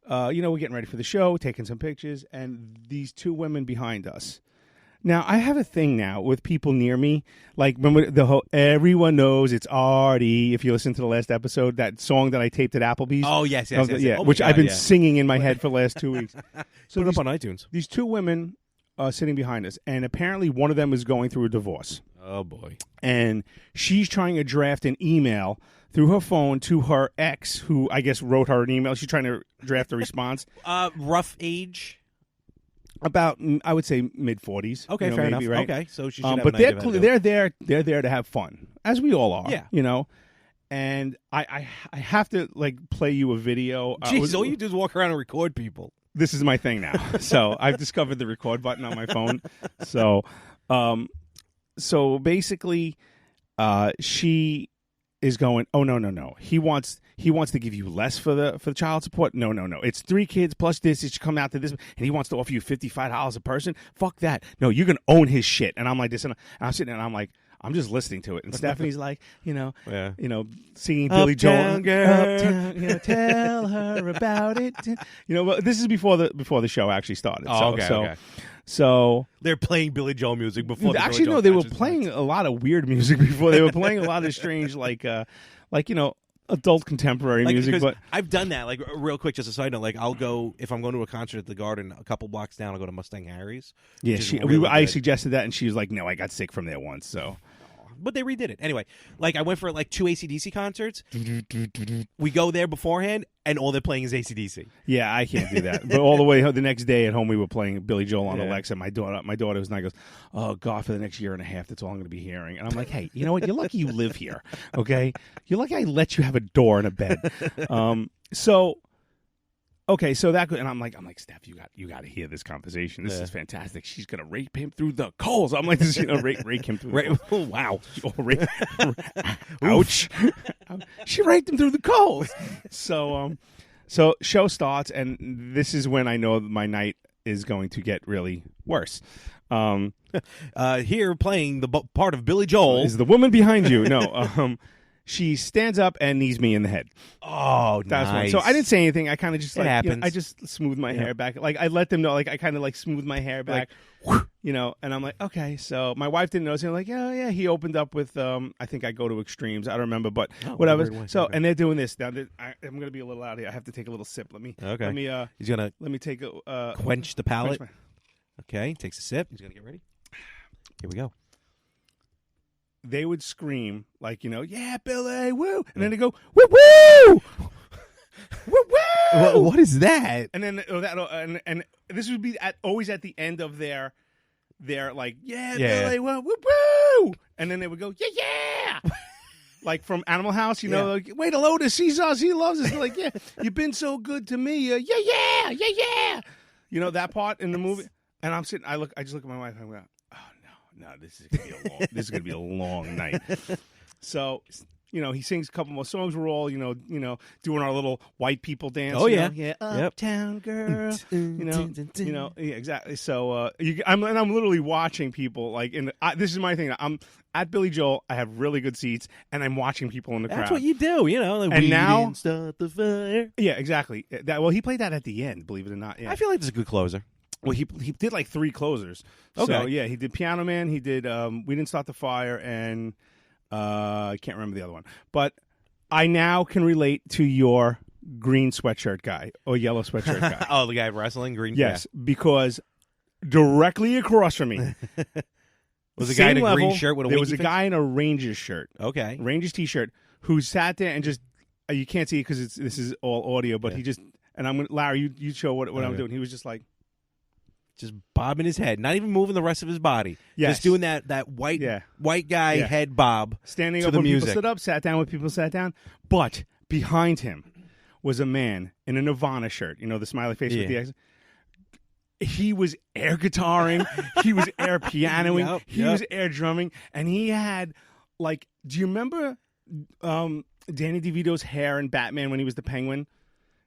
Speaker 1: we're getting ready for the show, taking some pictures, and these two women behind us. Now I have a thing now with people near me. Like remember the whole everyone knows it's Artie. If you listen to the last episode, that song that I taped at Applebee's.
Speaker 2: Oh yes.
Speaker 1: Yeah,
Speaker 2: oh,
Speaker 1: which
Speaker 2: God,
Speaker 1: I've been singing in my head for the last 2 weeks.
Speaker 2: So put it up on iTunes.
Speaker 1: These two women. Sitting behind us, and apparently one of them is going through a divorce.
Speaker 2: Oh boy! And
Speaker 1: she's trying to draft an email through her phone to her ex, who I guess wrote her an email. She's trying to draft a response.
Speaker 2: Rough age,
Speaker 1: about I would say mid-40s.
Speaker 2: Okay, fair enough.
Speaker 1: Right?
Speaker 2: Okay, so she should have
Speaker 1: but
Speaker 2: they're
Speaker 1: there to have fun, as we all are.
Speaker 2: Yeah,
Speaker 1: And I have to like play you a video.
Speaker 2: Jeez, all you do is walk around and record people.
Speaker 1: This is my thing now. So I've discovered the record button on my phone. So basically, she is going, oh no. He wants to give you less for the child support. No. It's 3 kids plus this. It should come out to this, and he wants to offer you $55 a person. Fuck that. No, you're gonna own his shit. And I'm like this, and I'm sitting there, and I'm like. I'm just listening to it, and Stephanie's like, singing Billy Joel,
Speaker 2: girl.
Speaker 1: tell her about it. But this is before the show actually started.
Speaker 2: Oh, okay.
Speaker 1: So
Speaker 2: they're playing Billy Joel music before.
Speaker 1: Actually, no, they were playing a lot of weird music before. They were playing a lot of strange, adult contemporary music. But
Speaker 2: I've done that. Like real quick, just a side note. Like I'll go if I'm going to a concert at the Garden, a couple blocks down. I'll go to Mustang Harry's.
Speaker 1: Yeah, I suggested that, and she was like, "No, I got sick from there once." So.
Speaker 2: But they redid it. Anyway, like I went for like 2 AC/DC concerts. We go there beforehand, and all they're playing is AC/DC.
Speaker 1: Yeah, I can't do that. But all the way the next day at home, we were playing Billy Joel on Alexa. My daughter was and I goes, oh, God, for the next year and a half, that's all I'm going to be hearing. And I'm like, hey, you know what? You're lucky you live here, okay? You're lucky I let you have a door and a bed. So that and I'm like, Steph, you got to hear this conversation. This is fantastic. She's gonna rape him through the coals. I'm like, rake him through.
Speaker 2: Wow.
Speaker 1: Ouch. She raked him through the coals. So show starts, and this is when I know my night is going to get really worse.
Speaker 2: Here playing the part of Billy Joel
Speaker 1: is the woman behind you. No, she stands up and knees me in the head.
Speaker 2: Oh,
Speaker 1: that's
Speaker 2: nice.
Speaker 1: So I didn't say anything. I kind of just
Speaker 2: happens.
Speaker 1: I just smoothed my hair back. Like I let them know. Like I kind of like smoothed my hair back. And I'm like, okay. So my wife didn't notice. I'm like, yeah. He opened up with I think I go to extremes. I don't remember, but whatever. So and they're doing this now. I'm gonna be a little out here. I have to take a little sip. Let me.
Speaker 2: He's gonna.
Speaker 1: Let me take a
Speaker 2: quench the palate. Okay. Takes a sip. He's gonna get ready. Here we go.
Speaker 1: They would scream like, yeah, Billy, woo, and then they go, woo, woo, woo, woo.
Speaker 2: What is that?
Speaker 1: And then and this would be always at the end of their like, yeah, Billy, woo, woo, woo, and then they would go, yeah. Like from Animal House, like, wait, Lotus sees us, he loves us. They're like, yeah, you've been so good to me, yeah. That part in the movie, and I'm sitting, I just look at my wife, and I'm going, no, this is gonna be a long night. So, he sings a couple more songs. We're all, doing our little white people dance.
Speaker 2: Oh yeah,
Speaker 1: yeah, Uptown Girl. Yeah, exactly. So, I'm literally watching people like this is my thing. I'm at Billy Joel. I have really good seats, and I'm watching people in the crowd.
Speaker 2: That's what you do, Like,
Speaker 1: and
Speaker 2: we
Speaker 1: now,
Speaker 2: didn't start the fire.
Speaker 1: Yeah, exactly. He played that at the end. Believe it or not. Yeah.
Speaker 2: I feel like this is a good closer.
Speaker 1: Well, he did like 3 closers.
Speaker 2: Okay.
Speaker 1: So, yeah, he did Piano Man. He did We Didn't Start the Fire, and I can't remember the other one. But I now can relate to your green sweatshirt guy or yellow sweatshirt guy.
Speaker 2: Oh, the guy wrestling green?
Speaker 1: Yes, because directly across from me
Speaker 2: was a guy in a green shirt with a
Speaker 1: there was a
Speaker 2: face?
Speaker 1: guy in a Rangers shirt.
Speaker 2: Okay.
Speaker 1: Rangers T-shirt who sat there and just, you can't see it because this is all audio, but he just, and Larry, you show what I'm doing. He was just like,
Speaker 2: just bobbing his head, not even moving the rest of his body.
Speaker 1: Yes.
Speaker 2: Just doing that white guy head bob.
Speaker 1: Standing
Speaker 2: to
Speaker 1: up
Speaker 2: the
Speaker 1: when
Speaker 2: music.
Speaker 1: People stood up, sat down when people sat down. But behind him was a man in a Nirvana shirt. The smiley face with the X. He was air guitaring. He was air pianoing. He was air drumming. And he had, like, do you remember Danny DeVito's hair in Batman when he was the Penguin?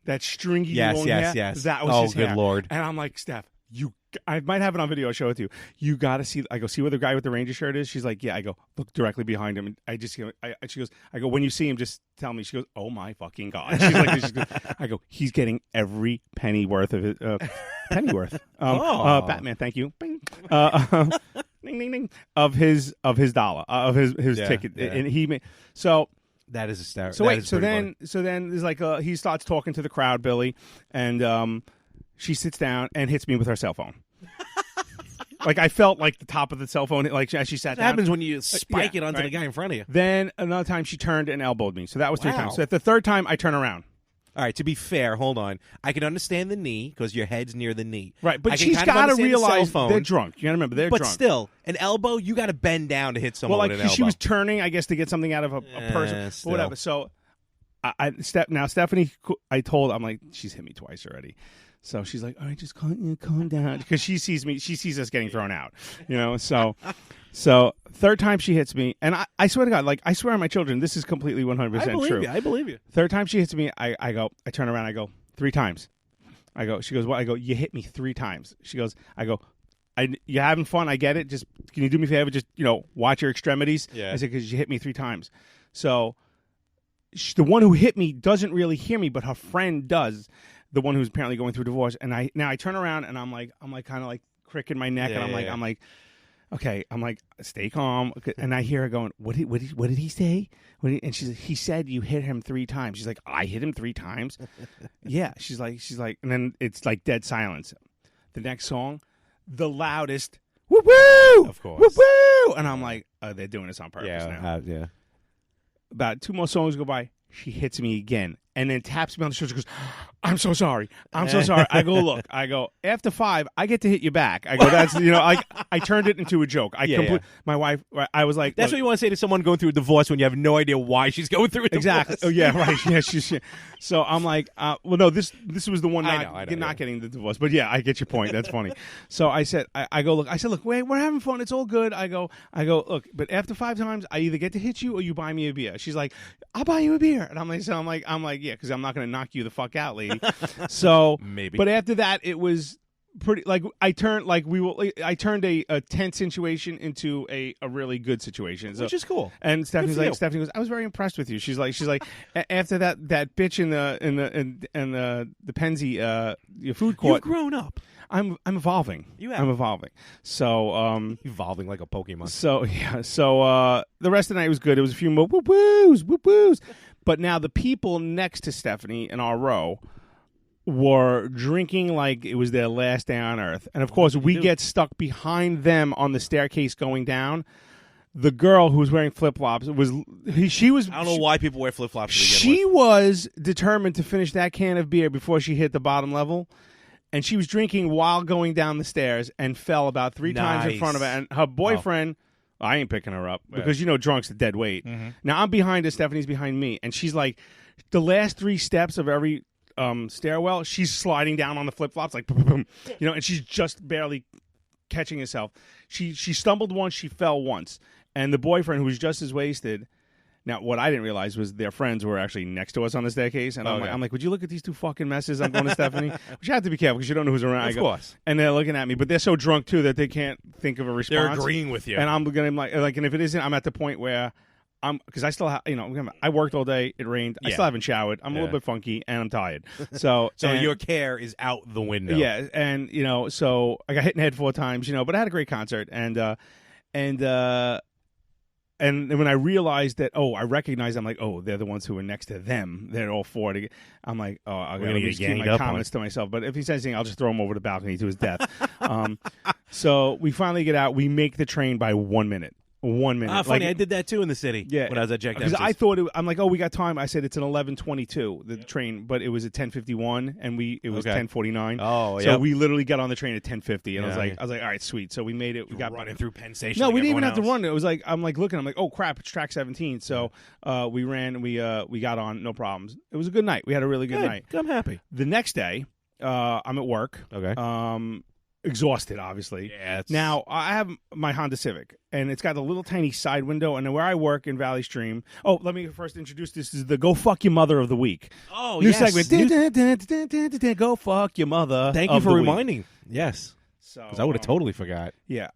Speaker 1: That stringy long hair?
Speaker 2: Yes.
Speaker 1: That was his hair.
Speaker 2: Good Lord.
Speaker 1: And I'm like, Steph, I might have it on video. I'll show it to you. You got to see. I go, see where the guy with the Ranger shirt is? She's like, yeah. I go, look directly behind him. And she goes, I go, when you see him, just tell me. She goes, oh my fucking God. She's like, I go, he's getting every penny worth of it. Pennyworth. Batman, thank you. Bing. Ding, ding, ding. Of his dollar, of his ticket.
Speaker 2: Yeah.
Speaker 1: And he made, so.
Speaker 2: That is a star.
Speaker 1: So wait, so then there's like he starts talking to the crowd, Billy, and she sits down and hits me with her cell phone. Like I felt like the top of the cell phone, like as she sat down.
Speaker 2: That happens when you spike it onto the guy in front of you.
Speaker 1: Then another time she turned and elbowed me. So that was 3 times. So at the 3rd time I turn around.
Speaker 2: All right, to be fair, hold on. I can understand the knee because your head's near the knee.
Speaker 1: Right, but she's got to realize they're drunk. You got to remember, they're drunk.
Speaker 2: But still, an elbow, you got to bend down to hit someone with an elbow.
Speaker 1: She was turning, I guess, to get something out of a person. But whatever. So Stephanie, I'm like, she's hit me twice already. So she's like, all right, just calm down. Because she sees us getting thrown out. So 3rd time she hits me, and I swear to God, like I swear on my children, this is completely 100% true.
Speaker 2: I believe you.
Speaker 1: 3rd time she hits me, I turn around, I go, 3 times. She goes, what? I go, you hit me 3 times. She goes, you're having fun, I get it. Just, can you do me a favor? Just, watch your extremities. Yeah. I said, because you hit me 3 times. So the one who hit me doesn't really hear me, but her friend does. The one who's apparently going through divorce. And I turn around and I'm like kind of like cricking my neck, and I'm like, okay, I'm like, stay calm. And I hear her going, what did he say? And he said you hit him 3 times. She's like, I hit him 3 times? Yeah. She's like, and then it's like dead silence. The next song, the loudest, woo woo,
Speaker 2: of course,
Speaker 1: woo woo, and I'm like, they're doing this on purpose now.
Speaker 2: Yeah.
Speaker 1: About 2 more songs go by, she hits me again. and then taps me on the shoulder. Goes, I'm so sorry. I'm so sorry. I go, look. I go, after 5, I get to hit you back. I go, that's I turned it into a joke. My wife. I was like,
Speaker 2: that's what you want to say to someone going through a divorce when you have no idea why she's going through a divorce.
Speaker 1: Exactly. Oh yeah, right. Yeah, so I'm like, well, no, this was the one not getting the divorce. But yeah, I get your point. That's funny. So I said, I go, look. I said, look, wait, we're having fun. It's all good. I go, look. But after 5 times, I either get to hit you or you buy me a beer. She's like, I'll buy you a beer. And I'm like, yeah, because I'm not going to knock you the fuck out, lady. So
Speaker 2: maybe.
Speaker 1: But after that, it was pretty I turned a tense situation into a really good situation,
Speaker 2: which is cool.
Speaker 1: And Stephanie goes, I was very impressed with you. She's like after that bitch in the Penzi your food court.
Speaker 2: You've grown up.
Speaker 1: I'm evolving. I'm evolving. So
Speaker 2: evolving like a Pokemon.
Speaker 1: So yeah. So the rest of the night was good. It was a few more whoop woos. But now the people next to Stephanie in our row were drinking like it was their last day on earth. And of course, we get stuck behind them on the staircase going down. The girl who was wearing flip-flops she was.
Speaker 2: I don't know why people wear flip-flops.
Speaker 1: She was determined to finish that can of beer before she hit the bottom level. And she was drinking while going down the stairs and fell about 3 times in front of her. And her boyfriend, I ain't picking her up because, drunk's a dead weight. Mm-hmm. Now, I'm behind her. Stephanie's behind me. And she's like, the last 3 steps of every stairwell, she's sliding down on the flip-flops like, and she's just barely catching herself. She stumbled once. She fell once. And the boyfriend, who was just as wasted. Now, what I didn't realize was their friends were actually next to us on the staircase, and I'm like, would you look at these 2 fucking messes? I'm going to Stephanie. Which you have to be careful because you don't know who's around.
Speaker 2: Of course.
Speaker 1: And they're looking at me, but they're so drunk too that they can't think of a response.
Speaker 2: They're agreeing with you,
Speaker 1: and I'm gonna and if it isn't, I'm at the point where because I still have I worked all day. It rained. I still haven't showered. I'm a little bit funky and I'm tired. So
Speaker 2: your care is out the window.
Speaker 1: Yeah, and so I got hit in the head 4 times. But I had a great concert And when I realized that, I recognized, I'm like, they're the ones who are next to them. They're all 4. I'm like, I'm going to keep my comments to myself. But if he says anything, I'll just throw him over the balcony to his death. So we finally get out. We make the train by 1 minute. 1 minute.
Speaker 2: Funny, I did that too in the city.
Speaker 1: Yeah,
Speaker 2: when I was at Jack
Speaker 1: because I thought I'm like, we got time. I said it's an 11:22 the train, but it was at 10:51 and it was 10:49.
Speaker 2: Oh,
Speaker 1: so we literally got on the train at 10:50, and I was like, all right, sweet. So we made it. We got
Speaker 2: running through Penn Station.
Speaker 1: No, we didn't even have to run. It was like I'm like looking. I'm like, oh crap, it's track 17. So we ran. We got on, no problems. It was a good night. We had a really good night.
Speaker 2: I'm happy.
Speaker 1: The next day, I'm at work.
Speaker 2: Okay.
Speaker 1: Exhausted, obviously.
Speaker 2: Yeah.
Speaker 1: Now, I have my Honda Civic, and it's got a little tiny side window, and where I work in Valley Stream... Oh, let me first introduce this. This is the Go Fuck Your Mother of the Week.
Speaker 2: Oh,
Speaker 1: New
Speaker 2: yes.
Speaker 1: segment. Go fuck your mother.
Speaker 2: Thank you for reminding. Yes. Because I would have totally forgot.
Speaker 1: Yeah.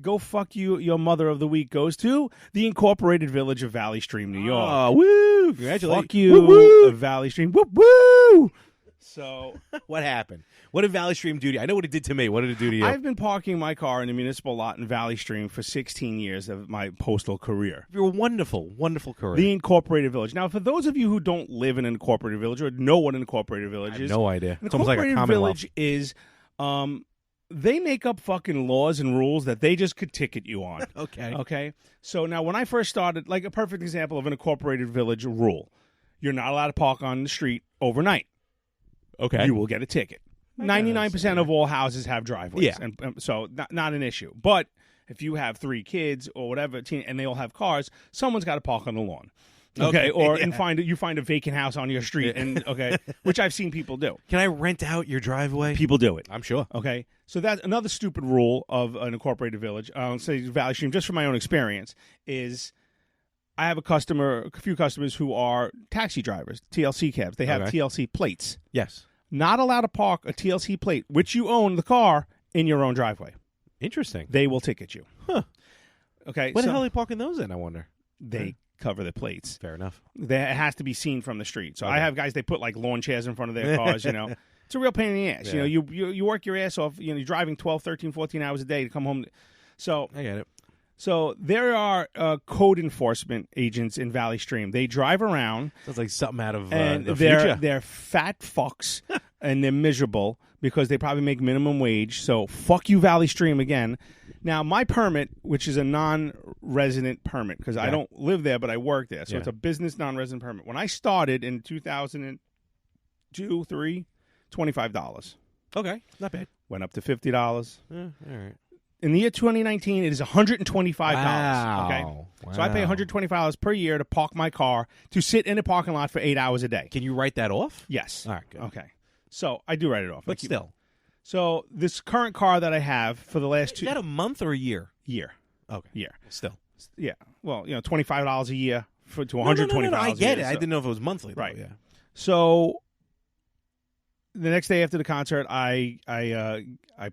Speaker 1: Go fuck you, your mother of the week goes to the incorporated village of Valley Stream, New York.
Speaker 2: Oh, woo. Congratulations.
Speaker 1: Fuck you, woo. Valley Stream. Woo, woo. So,
Speaker 2: what happened? What did Valley Stream do to you? I know what it did to me. What did it do to you?
Speaker 1: I've been parking my car in the municipal lot in Valley Stream for 16 years of my postal career.
Speaker 2: You're a wonderful, wonderful career.
Speaker 1: The incorporated village. Now, for those of you who don't live in an incorporated village or know what an incorporated village is,
Speaker 2: no idea.
Speaker 1: It's almost like a Commonwealth. Village is, they make up fucking laws and rules that they just could ticket you on. Okay. So now, when I first started, like a perfect example of an incorporated village rule, you're not allowed to park on the street overnight.
Speaker 2: Okay.
Speaker 1: You will get a ticket. 99% of all houses have driveways.
Speaker 2: Yeah.
Speaker 1: And so not an issue. But if you have 3 kids or whatever, and they all have cars, someone's got to park on the lawn. Okay. Or and you find a vacant house on your street, and which I've seen people do.
Speaker 2: Can I rent out your driveway?
Speaker 1: People do it.
Speaker 2: I'm sure.
Speaker 1: Okay. So that's another stupid rule of an incorporated village. Say Valley Stream, just from my own experience, is I have a few customers who are taxi drivers, TLC cabs. They have TLC plates.
Speaker 2: Yes.
Speaker 1: Not allowed to park a TLC plate, which you own the car, in your own driveway.
Speaker 2: Interesting.
Speaker 1: They will ticket you.
Speaker 2: Huh.
Speaker 1: Okay.
Speaker 2: What the hell are they parking those in, I wonder?
Speaker 1: They cover the plates.
Speaker 2: Fair enough.
Speaker 1: It has to be seen from the street. So I have guys, they put like lawn chairs in front of their cars, It's a real pain in the ass.
Speaker 2: Yeah.
Speaker 1: You work your ass off, you're driving 12, 13, 14 hours a day to come home. So
Speaker 2: I get it.
Speaker 1: So there are code enforcement agents in Valley Stream. They drive around.
Speaker 2: Sounds like something out of
Speaker 1: and
Speaker 2: the future.
Speaker 1: They're fat fucks. and they're miserable because they probably make minimum wage. So fuck you, Valley Stream again. Now, my permit, which is a non-resident permit, because I don't live there, but I work there. So it's a business non-resident permit. When I started in 2002, 3, $25.
Speaker 2: Okay, not bad.
Speaker 1: Went up to $50.
Speaker 2: All right.
Speaker 1: In the year 2019, it is $125.
Speaker 2: Wow.
Speaker 1: Okay,
Speaker 2: Wow.
Speaker 1: so I pay $125 per year to park my car to sit in a parking lot for 8 hours a day.
Speaker 2: Can you write that off?
Speaker 1: Yes.
Speaker 2: All right, good.
Speaker 1: Okay. So I do write it off.
Speaker 2: But still.
Speaker 1: So this current car that I have for the last
Speaker 2: Is that a month or a year?
Speaker 1: year.
Speaker 2: Okay.
Speaker 1: Year.
Speaker 2: Still.
Speaker 1: Yeah. Well, $25 a year to $120.
Speaker 2: No, I get it.
Speaker 1: So.
Speaker 2: I didn't know if it was monthly.
Speaker 1: Right.
Speaker 2: Though, yeah.
Speaker 1: So the next day after the concert, I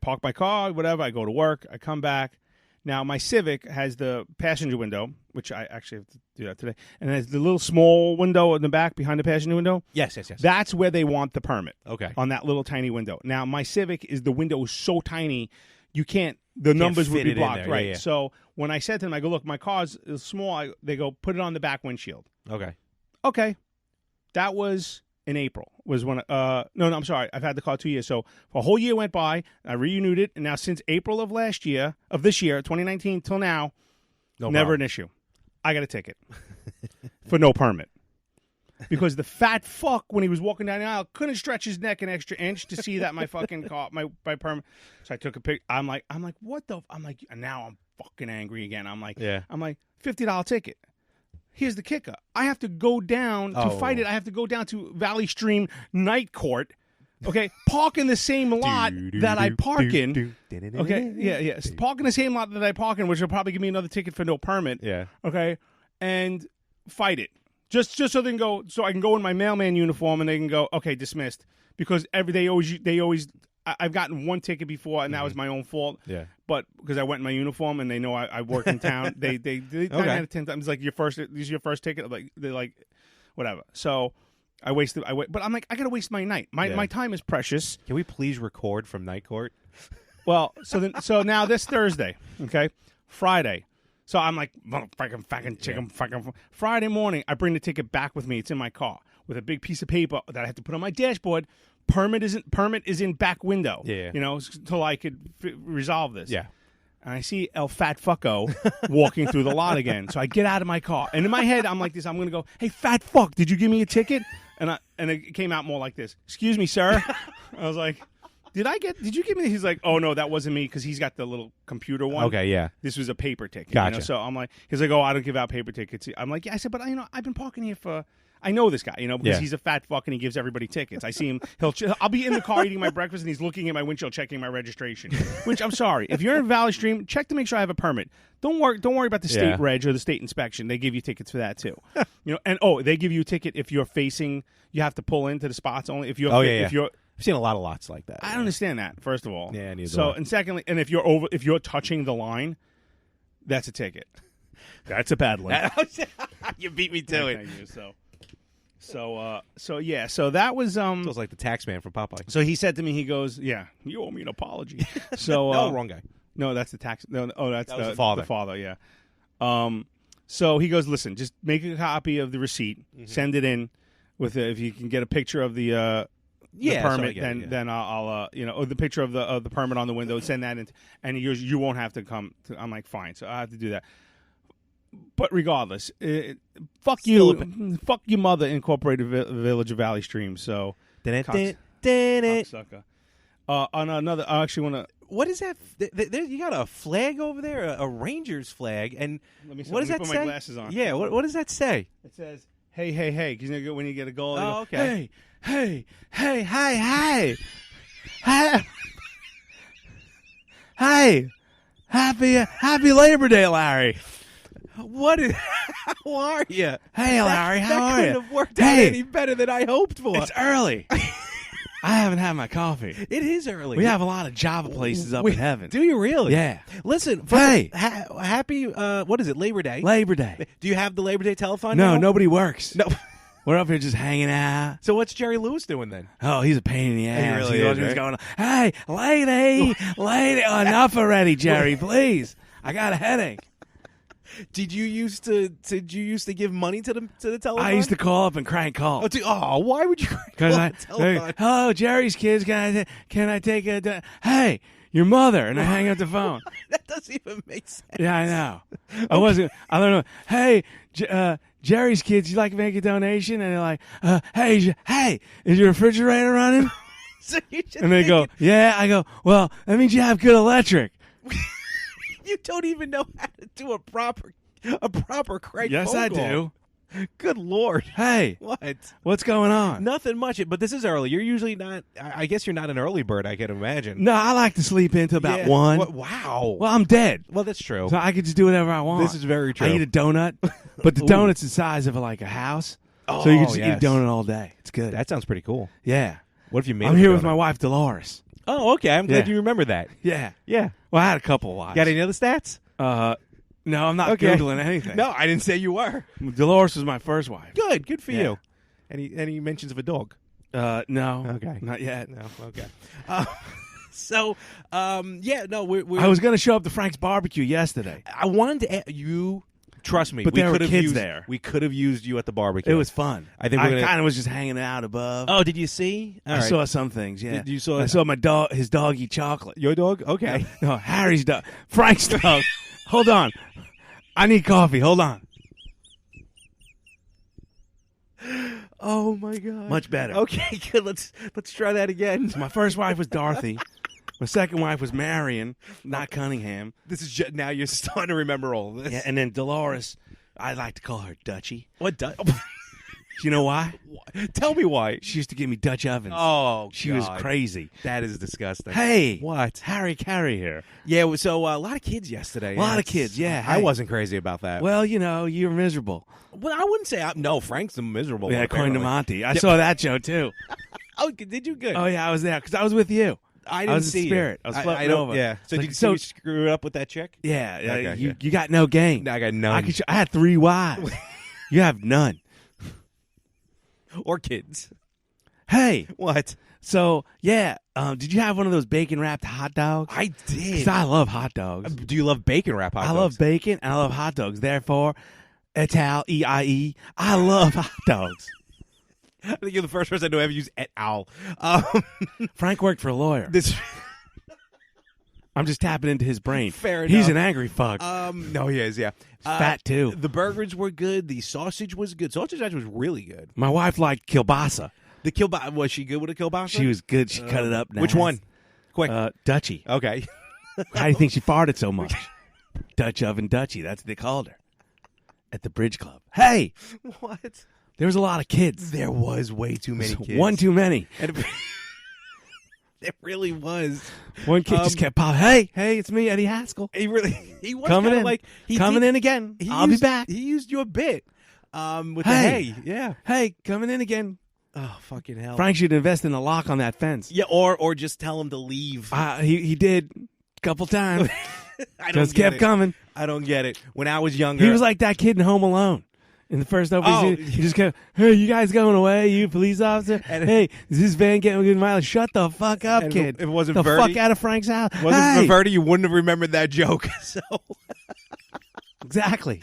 Speaker 1: park my car, whatever. I go to work. I come back. Now, my Civic has the passenger window, which I actually have to do that today, and it has the little small window in the back behind the passenger window.
Speaker 2: Yes.
Speaker 1: That's where they want the permit.
Speaker 2: Okay.
Speaker 1: On that little tiny window. Now, my Civic the window is so tiny, you can't. The numbers would be blocked, right?
Speaker 2: Yeah.
Speaker 1: So when I said to them, I go, look, my car's small. They go, put it on the back windshield.
Speaker 2: Okay.
Speaker 1: That was in April. Was when no, I'm sorry. I've had the car 2 years. So a whole year went by. I renewed it, and now since April of this year, 2019 till now, never an issue. I got a ticket for no permit. Because the fat fuck, when he was walking down the aisle, couldn't stretch his neck an extra inch to see that my fucking car, my permit. So I took a pic. I'm like, what the? I'm like, now I'm fucking angry again. I'm like, $50 ticket. Here's the kicker. I have to go down to fight it. I have to go down to Valley Stream Night Court. Okay, park in the same lot that I park in. Okay, yeah. Park in the same lot that I park in, which will probably give me another ticket for no permit.
Speaker 2: Yeah.
Speaker 1: Okay, and fight it. Just so they can go, so I can go in my mailman uniform and they can go, okay, dismissed. Because they always, I've gotten one ticket before and that was my own fault.
Speaker 2: Yeah.
Speaker 1: But because I went in my uniform and they know I work in town, they 9 out of 10 times like this is your first ticket. Like they're like, whatever. So I wasted. But I'm like, I gotta waste my night. My time is precious.
Speaker 2: Can we please record from Night Court?
Speaker 1: Well, so now this Thursday, okay, Friday. So I'm like, fucking chicken. Friday morning, I bring the ticket back with me. It's in my car with a big piece of paper that I have to put on my dashboard. Permit is in back window.
Speaker 2: Yeah.
Speaker 1: Until I could resolve this.
Speaker 2: Yeah.
Speaker 1: And I see El Fat Fucko walking through the lot again. So I get out of my car, and in my head, I'm like this. I'm gonna go, hey, fat fuck, did you give me a ticket? And it came out more like this. Excuse me, sir. I was like, Did you give me? He's like, oh no, that wasn't me, because he's got the little computer one.
Speaker 2: Okay, yeah.
Speaker 1: This was a paper ticket.
Speaker 2: Gotcha.
Speaker 1: So I'm like, he's like, oh, I don't give out paper tickets. I'm like, yeah. I said, but I've been parking here for. I know this guy, because he's a fat fuck and he gives everybody tickets. I see him. I'll be in the car eating my breakfast and he's looking at my windshield checking my registration. Which I'm sorry, if you're in Valley Stream, check to make sure I have a permit. Don't worry about the state reg or the state inspection. They give you tickets for that too. And they give you a ticket if you're facing. You have to pull into the spots only if you're. If you're.
Speaker 2: I've seen a lot of lots like that.
Speaker 1: I don't understand that. First of all,
Speaker 2: yeah, neither.
Speaker 1: So and secondly, and if you're touching the line, that's a ticket. That's a bad line.
Speaker 2: You beat me to it.
Speaker 1: So that was
Speaker 2: Feels like the tax man from Popeye.
Speaker 1: So he said to me, he goes, "Yeah, you owe me an apology." So
Speaker 2: no, wrong guy.
Speaker 1: No, that's the tax. No, that's
Speaker 2: the father.
Speaker 1: The father, yeah. So he goes, "Listen, just make a copy of the receipt, send it in with if you can get a picture of the permit, then I'll or the picture of the permit on the window, send that in, and you won't have to come." I'm like, fine, so I have to do that. But regardless, fuck you, fuck your mother, Incorporated Village of Valley Stream. So, cocksucker. On another, I actually want to.
Speaker 2: What is that? You got a flag over there, a Rangers flag, and what does that say?
Speaker 1: Put my glasses on.
Speaker 2: Yeah, what does that say?
Speaker 1: It says, "Hey, hey, hey," because when you get a goal,
Speaker 2: oh, okay.
Speaker 1: Hey, hey, hey, hey, hey, hey, happy Labor Day, Larry.
Speaker 2: How are you?
Speaker 1: Hey, Larry, how are you?
Speaker 2: That couldn't have worked out any better than I hoped for.
Speaker 1: It's early. I haven't had my coffee.
Speaker 2: It is early.
Speaker 1: We have a lot of Java places up in heaven.
Speaker 2: Do you really?
Speaker 1: Yeah.
Speaker 2: Listen,
Speaker 1: hey,
Speaker 2: happy, what is it, Labor Day?
Speaker 1: Labor Day.
Speaker 2: Do you have the Labor Day telethon
Speaker 1: No,
Speaker 2: now?
Speaker 1: nobody works.
Speaker 2: No.
Speaker 1: We're up here just hanging out.
Speaker 2: So what's Jerry Lewis doing then?
Speaker 1: Oh, he's a pain in the ass.
Speaker 2: He really is,
Speaker 1: He's going, hey, lady, enough already, Jerry, please. I got a headache.
Speaker 2: Did you used to give money to the telephone?
Speaker 1: I used to call up and crank calls.
Speaker 2: Why would you crank call the telephone?
Speaker 1: Hello, Jerry's kids. Can I take a? Hey, your mother, and I hang up the phone.
Speaker 2: That doesn't even make sense.
Speaker 1: Yeah, I know. I don't know. Hey, Jerry's kids, you like to make a donation? And they're like, hey, is your refrigerator running?
Speaker 2: So
Speaker 1: and they go, yeah. I go, well, that means you have good electric.
Speaker 2: You don't even know how to do a proper crank
Speaker 1: Yes,
Speaker 2: phone
Speaker 1: I
Speaker 2: call.
Speaker 1: do.
Speaker 2: Good Lord.
Speaker 1: Hey.
Speaker 2: What?
Speaker 1: What's going on?
Speaker 2: Nothing much, but this is early. You're usually not, I guess you're not an early bird, I can imagine.
Speaker 1: No, I like to sleep in till about 1.
Speaker 2: Wow.
Speaker 1: Well, I'm dead.
Speaker 2: Well, that's true.
Speaker 1: So I can just do whatever I want.
Speaker 2: This is very true.
Speaker 1: I eat a donut, but the donut's the size of like a house.
Speaker 2: Oh,
Speaker 1: so you can just eat
Speaker 2: yes.
Speaker 1: a donut all day. It's good.
Speaker 2: That sounds pretty cool.
Speaker 1: Yeah.
Speaker 2: What if you made
Speaker 1: I'm here with my wife, Dolores.
Speaker 2: Oh, okay. I'm glad you remember that.
Speaker 1: Yeah.
Speaker 2: Yeah.
Speaker 1: Well, I had a couple of wives.
Speaker 2: Got any other stats?
Speaker 1: No, I'm not Googling anything.
Speaker 2: No, I didn't say you were.
Speaker 1: Dolores was my first wife.
Speaker 2: Good for
Speaker 1: Yeah.
Speaker 2: you. Any mentions of a dog?
Speaker 1: No.
Speaker 2: Okay.
Speaker 1: Not yet.
Speaker 2: No, okay. We're
Speaker 1: I was going to show up to Frank's barbecue yesterday.
Speaker 2: I wanted to you. Trust me,
Speaker 1: But there were
Speaker 2: could have
Speaker 1: kids
Speaker 2: used,
Speaker 1: there.
Speaker 2: We could have used you at the barbecue.
Speaker 1: It was fun.
Speaker 2: I think
Speaker 1: I kind of was just hanging out above.
Speaker 2: Oh, did you see? All
Speaker 1: I
Speaker 2: right.
Speaker 1: saw some things, yeah.
Speaker 2: You saw
Speaker 1: I saw my dog, his dog eat chocolate.
Speaker 2: Your dog? Okay.
Speaker 1: No, Harry's dog. Frank's dog. Hold on. I need coffee. Hold on.
Speaker 2: Oh my God.
Speaker 1: Much better.
Speaker 2: Okay, good. Let's try that again.
Speaker 1: So my first wife was Dorothy. My second wife was Marion, not Cunningham.
Speaker 2: This is now you're starting to remember all of this.
Speaker 1: Yeah, and then Dolores, I like to call her Dutchie.
Speaker 2: What?
Speaker 1: Do you know why?
Speaker 2: Tell me why.
Speaker 1: She used to give me Dutch ovens.
Speaker 2: Oh,
Speaker 1: she was crazy.
Speaker 2: That is disgusting.
Speaker 1: Hey,
Speaker 2: what?
Speaker 1: Harry Carey here.
Speaker 2: Yeah, so a lot of kids yesterday.
Speaker 1: A lot of kids, yeah.
Speaker 2: I
Speaker 1: Hey.
Speaker 2: wasn't crazy about that.
Speaker 1: Well, you're miserable.
Speaker 2: Well, I wouldn't say no. Frank's the miserable.
Speaker 1: Yeah,
Speaker 2: one,
Speaker 1: according to
Speaker 2: apparently.
Speaker 1: Monty. I saw that show, too.
Speaker 2: Oh, did you? Good.
Speaker 1: Oh, yeah, I was there because I was with you.
Speaker 2: I didn't
Speaker 1: was
Speaker 2: see
Speaker 1: in spirit.
Speaker 2: You.
Speaker 1: I was floating over.
Speaker 2: Yeah. So
Speaker 1: Like,
Speaker 2: did you see me screw it up with that chick?
Speaker 1: Yeah,
Speaker 2: Okay,
Speaker 1: you got no game.
Speaker 2: I got none.
Speaker 1: I had 3 wives. You have none.
Speaker 2: Or kids.
Speaker 1: Hey.
Speaker 2: What?
Speaker 1: So, yeah, did you have one of those bacon-wrapped hot dogs?
Speaker 2: I did.
Speaker 1: 'Cause I love hot dogs.
Speaker 2: Do you love bacon wrap hot dogs?
Speaker 1: I love bacon and I love hot dogs. Therefore, Etal, E-I-E, I love hot dogs.
Speaker 2: I think you're the first person I know ever use et al.
Speaker 1: Frank worked for a lawyer. I'm just tapping into his brain.
Speaker 2: Fair enough.
Speaker 1: He's an angry fuck.
Speaker 2: No, he is, yeah.
Speaker 1: Fat, too.
Speaker 2: The burgers were good. The sausage was good. Sausage actually was really good.
Speaker 1: My wife liked kielbasa.
Speaker 2: The kielbasa, was she good with a kielbasa?
Speaker 1: She was good. She cut it up nice.
Speaker 2: Which one? Quick.
Speaker 1: Dutchie.
Speaker 2: Okay.
Speaker 1: How do you think she farted so much? Dutch oven Dutchie. That's what they called her. At the Bridge Club. Hey!
Speaker 2: What?
Speaker 1: There was a lot of kids.
Speaker 2: There was way too many kids.
Speaker 1: One too many.
Speaker 2: It really was.
Speaker 1: One kid just kept popping. Hey, it's me, Eddie Haskell.
Speaker 2: He was
Speaker 1: coming in.
Speaker 2: like
Speaker 1: coming in again. I'll be back.
Speaker 2: He used your bit. With the hey, yeah.
Speaker 1: Hey, coming in again.
Speaker 2: Oh, fucking hell.
Speaker 1: Frank should invest in a lock on that fence.
Speaker 2: Yeah, or just tell him to leave.
Speaker 1: He did a couple times.
Speaker 2: I
Speaker 1: just kept coming.
Speaker 2: I don't get it. When I was younger,
Speaker 1: he was like that kid in Home Alone. In the first opening, he just kept, hey, you guys going away, you police officer? Hey, is this van getting good mileage? Shut the fuck up, kid.
Speaker 2: If it wasn't
Speaker 1: the
Speaker 2: Verdi,
Speaker 1: fuck out of Frank's house.
Speaker 2: Wasn't for Verdi, you wouldn't have remembered that joke. So
Speaker 1: exactly.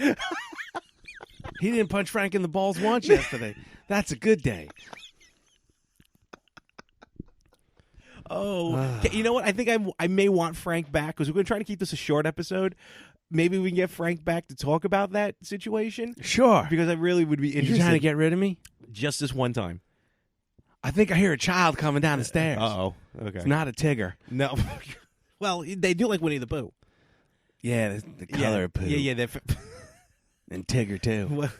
Speaker 1: He didn't punch Frank in the balls once yesterday. That's a good day.
Speaker 2: Oh, you know what? I think I may want Frank back because we're going to try to keep this a short episode. Maybe we can get Frank back to talk about that situation.
Speaker 1: Sure.
Speaker 2: Because I really would be interested.
Speaker 1: You trying to get rid of me?
Speaker 2: Just this one time.
Speaker 1: I think I hear a child coming down the stairs.
Speaker 2: Uh-oh. Okay.
Speaker 1: It's not a Tigger.
Speaker 2: No. Well, they do like Winnie the Pooh.
Speaker 1: Yeah, the color of Pooh.
Speaker 2: Yeah.
Speaker 1: And Tigger, too.
Speaker 2: Well,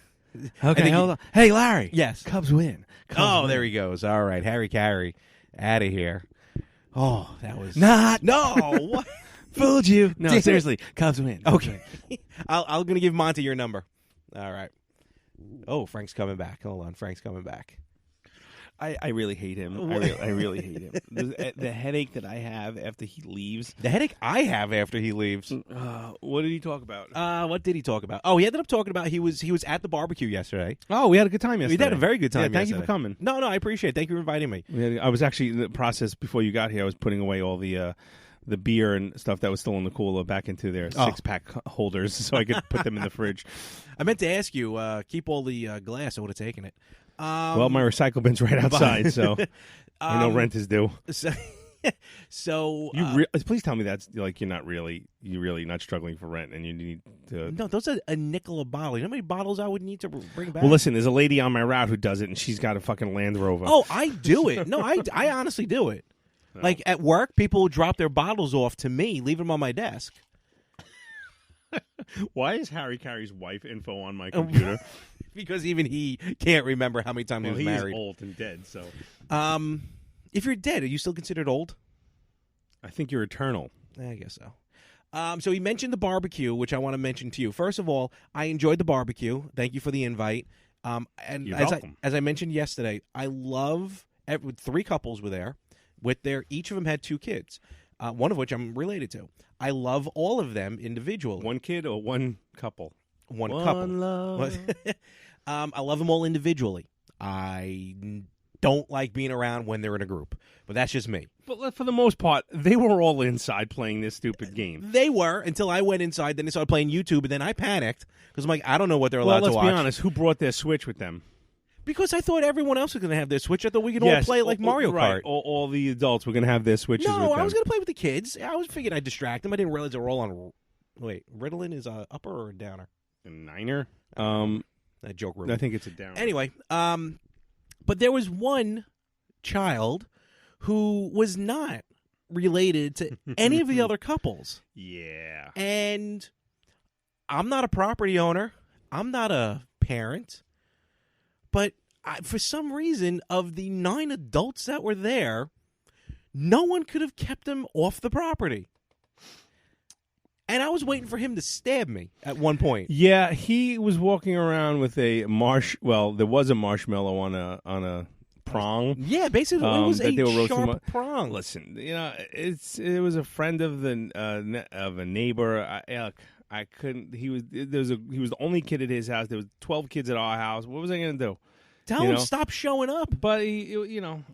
Speaker 1: okay, hold on. Hey, Larry.
Speaker 2: Yes.
Speaker 1: Cubs win. Cubs win.
Speaker 2: There he goes. All right. Harry Carey. Out of here. Oh, that was...
Speaker 1: Not.
Speaker 2: No. What?
Speaker 1: Fooled you. No, seriously. Cubs win.
Speaker 2: Okay. I'm going to give Monty your number. All right. Oh, Frank's coming back. Hold on. Frank's coming back.
Speaker 1: I really hate him. I really hate him. The headache that I have after he leaves.
Speaker 2: The headache I have after he leaves.
Speaker 1: What did he talk about?
Speaker 2: What did he talk about? Oh, he ended up talking about he was at the barbecue yesterday.
Speaker 1: Oh, we had a good time yesterday.
Speaker 2: We had a very good time
Speaker 1: Thank
Speaker 2: yesterday.
Speaker 1: you for coming.
Speaker 2: No, I appreciate it. Thank you for inviting me.
Speaker 1: I was actually in the process before you got here. I was putting away all the the beer and stuff that was still in the cooler back into their 6-pack holders so I could put them in the fridge.
Speaker 2: I meant to ask you, keep all the glass. I would have taken it.
Speaker 1: Well, my recycle bin's right outside, so I know rent is due.
Speaker 2: So
Speaker 1: please tell me that's like you're really not struggling for rent and you need to.
Speaker 2: No, those are a nickel a bottle. You know how many bottles I would need to bring back?
Speaker 1: Well, listen, there's a lady on my route who does it, and she's got a fucking Land Rover.
Speaker 2: Oh, I do it. No, I honestly do it. No. Like at work, people will drop their bottles off to me, leave them on my desk.
Speaker 1: Why is Harry Carey's wife info on my computer?
Speaker 2: Because even he can't remember how many times he was married.
Speaker 1: He's old and dead, so.
Speaker 2: If you're dead, are you still considered old?
Speaker 1: I think you're eternal.
Speaker 2: I guess so. So he mentioned the barbecue, which I want to mention to you. First of all, I enjoyed the barbecue. Thank you for the invite. And
Speaker 1: you're welcome.
Speaker 2: As I mentioned yesterday, I love 3 couples were there. Each of them had 2 kids, one of which I'm related to. I love all of them individually.
Speaker 1: One kid or one couple?
Speaker 2: One couple.
Speaker 1: Love.
Speaker 2: I love them all individually. I don't like being around when they're in a group, but that's just me.
Speaker 1: But for the most part, they were all inside playing this stupid game.
Speaker 2: They were until I went inside. Then they started playing YouTube, and then I panicked because I'm like, I don't know what they're allowed to watch.
Speaker 1: Well, let's be honest. Who brought their Switch with them?
Speaker 2: Because I thought everyone else was going to have their Switch. I thought we could all play like Mario Kart.
Speaker 1: Right. All the adults were going to have their Switches with them.
Speaker 2: No, I was going to play with the kids. I was figuring I'd distract them. I didn't realize they were all on... Wait, Ritalin is a upper or a downer?
Speaker 1: A niner?
Speaker 2: That joke.
Speaker 1: I think it's a downer.
Speaker 2: Anyway, but there was one child who was not related to any of the other couples.
Speaker 1: Yeah.
Speaker 2: And I'm not a property owner. I'm not a parent. But for some reason, of the 9 adults that were there, no one could have kept them off the property. And I was waiting for him to stab me at one point.
Speaker 1: Yeah, he was walking around with a there was a marshmallow on a prong.
Speaker 2: Yeah, basically it was a sharp prong.
Speaker 1: Listen, it was a friend of a neighbor. I couldn't. He was the only kid at his house. There was 12 kids at our house. What was I going to do?
Speaker 2: Tell him stop showing up.
Speaker 1: But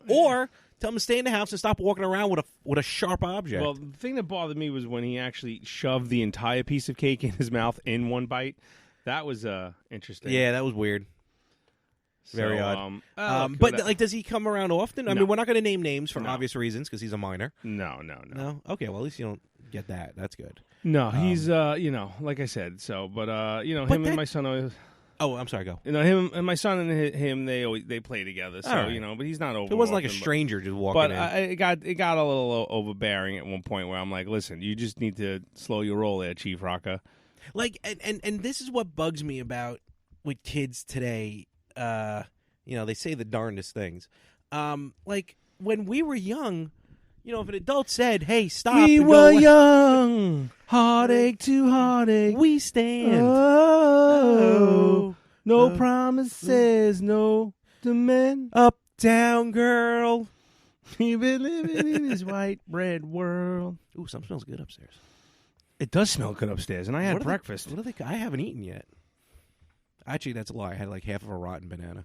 Speaker 2: or tell him to stay in the house and stop walking around with a sharp object.
Speaker 1: Well, the thing that bothered me was when he actually shoved the entire piece of cake in his mouth in one bite. That was interesting.
Speaker 2: Yeah, that was weird. Very odd. But does he come around often? I mean, we're not going to name names for obvious reasons because he's a minor.
Speaker 1: No.
Speaker 2: Okay, well at least you don't get that. That's good.
Speaker 1: No, he's like I said. So, but him and my son always.
Speaker 2: Oh, I'm sorry. Go.
Speaker 1: Him and my son and him, they play together. So
Speaker 2: right.
Speaker 1: but he's not over.
Speaker 2: It wasn't like a stranger just walking in.
Speaker 1: But it got a little overbearing at one point where I'm like, listen, you just need to slow your roll there, Chief Rocka.
Speaker 2: Like, and this is what bugs me about with kids today. They say the darndest things. Like when we were young, if an adult said, "Hey, stop,"
Speaker 1: we were young, heartache to heartache,
Speaker 2: we stand.
Speaker 1: Oh, no promises, no demand.
Speaker 2: Uptown girl,
Speaker 1: he been living in his white bread world.
Speaker 2: Ooh, something smells good upstairs.
Speaker 1: It does smell good upstairs, and I had breakfast.
Speaker 2: I haven't eaten yet. Actually, that's a lie. I had like half of a rotten banana.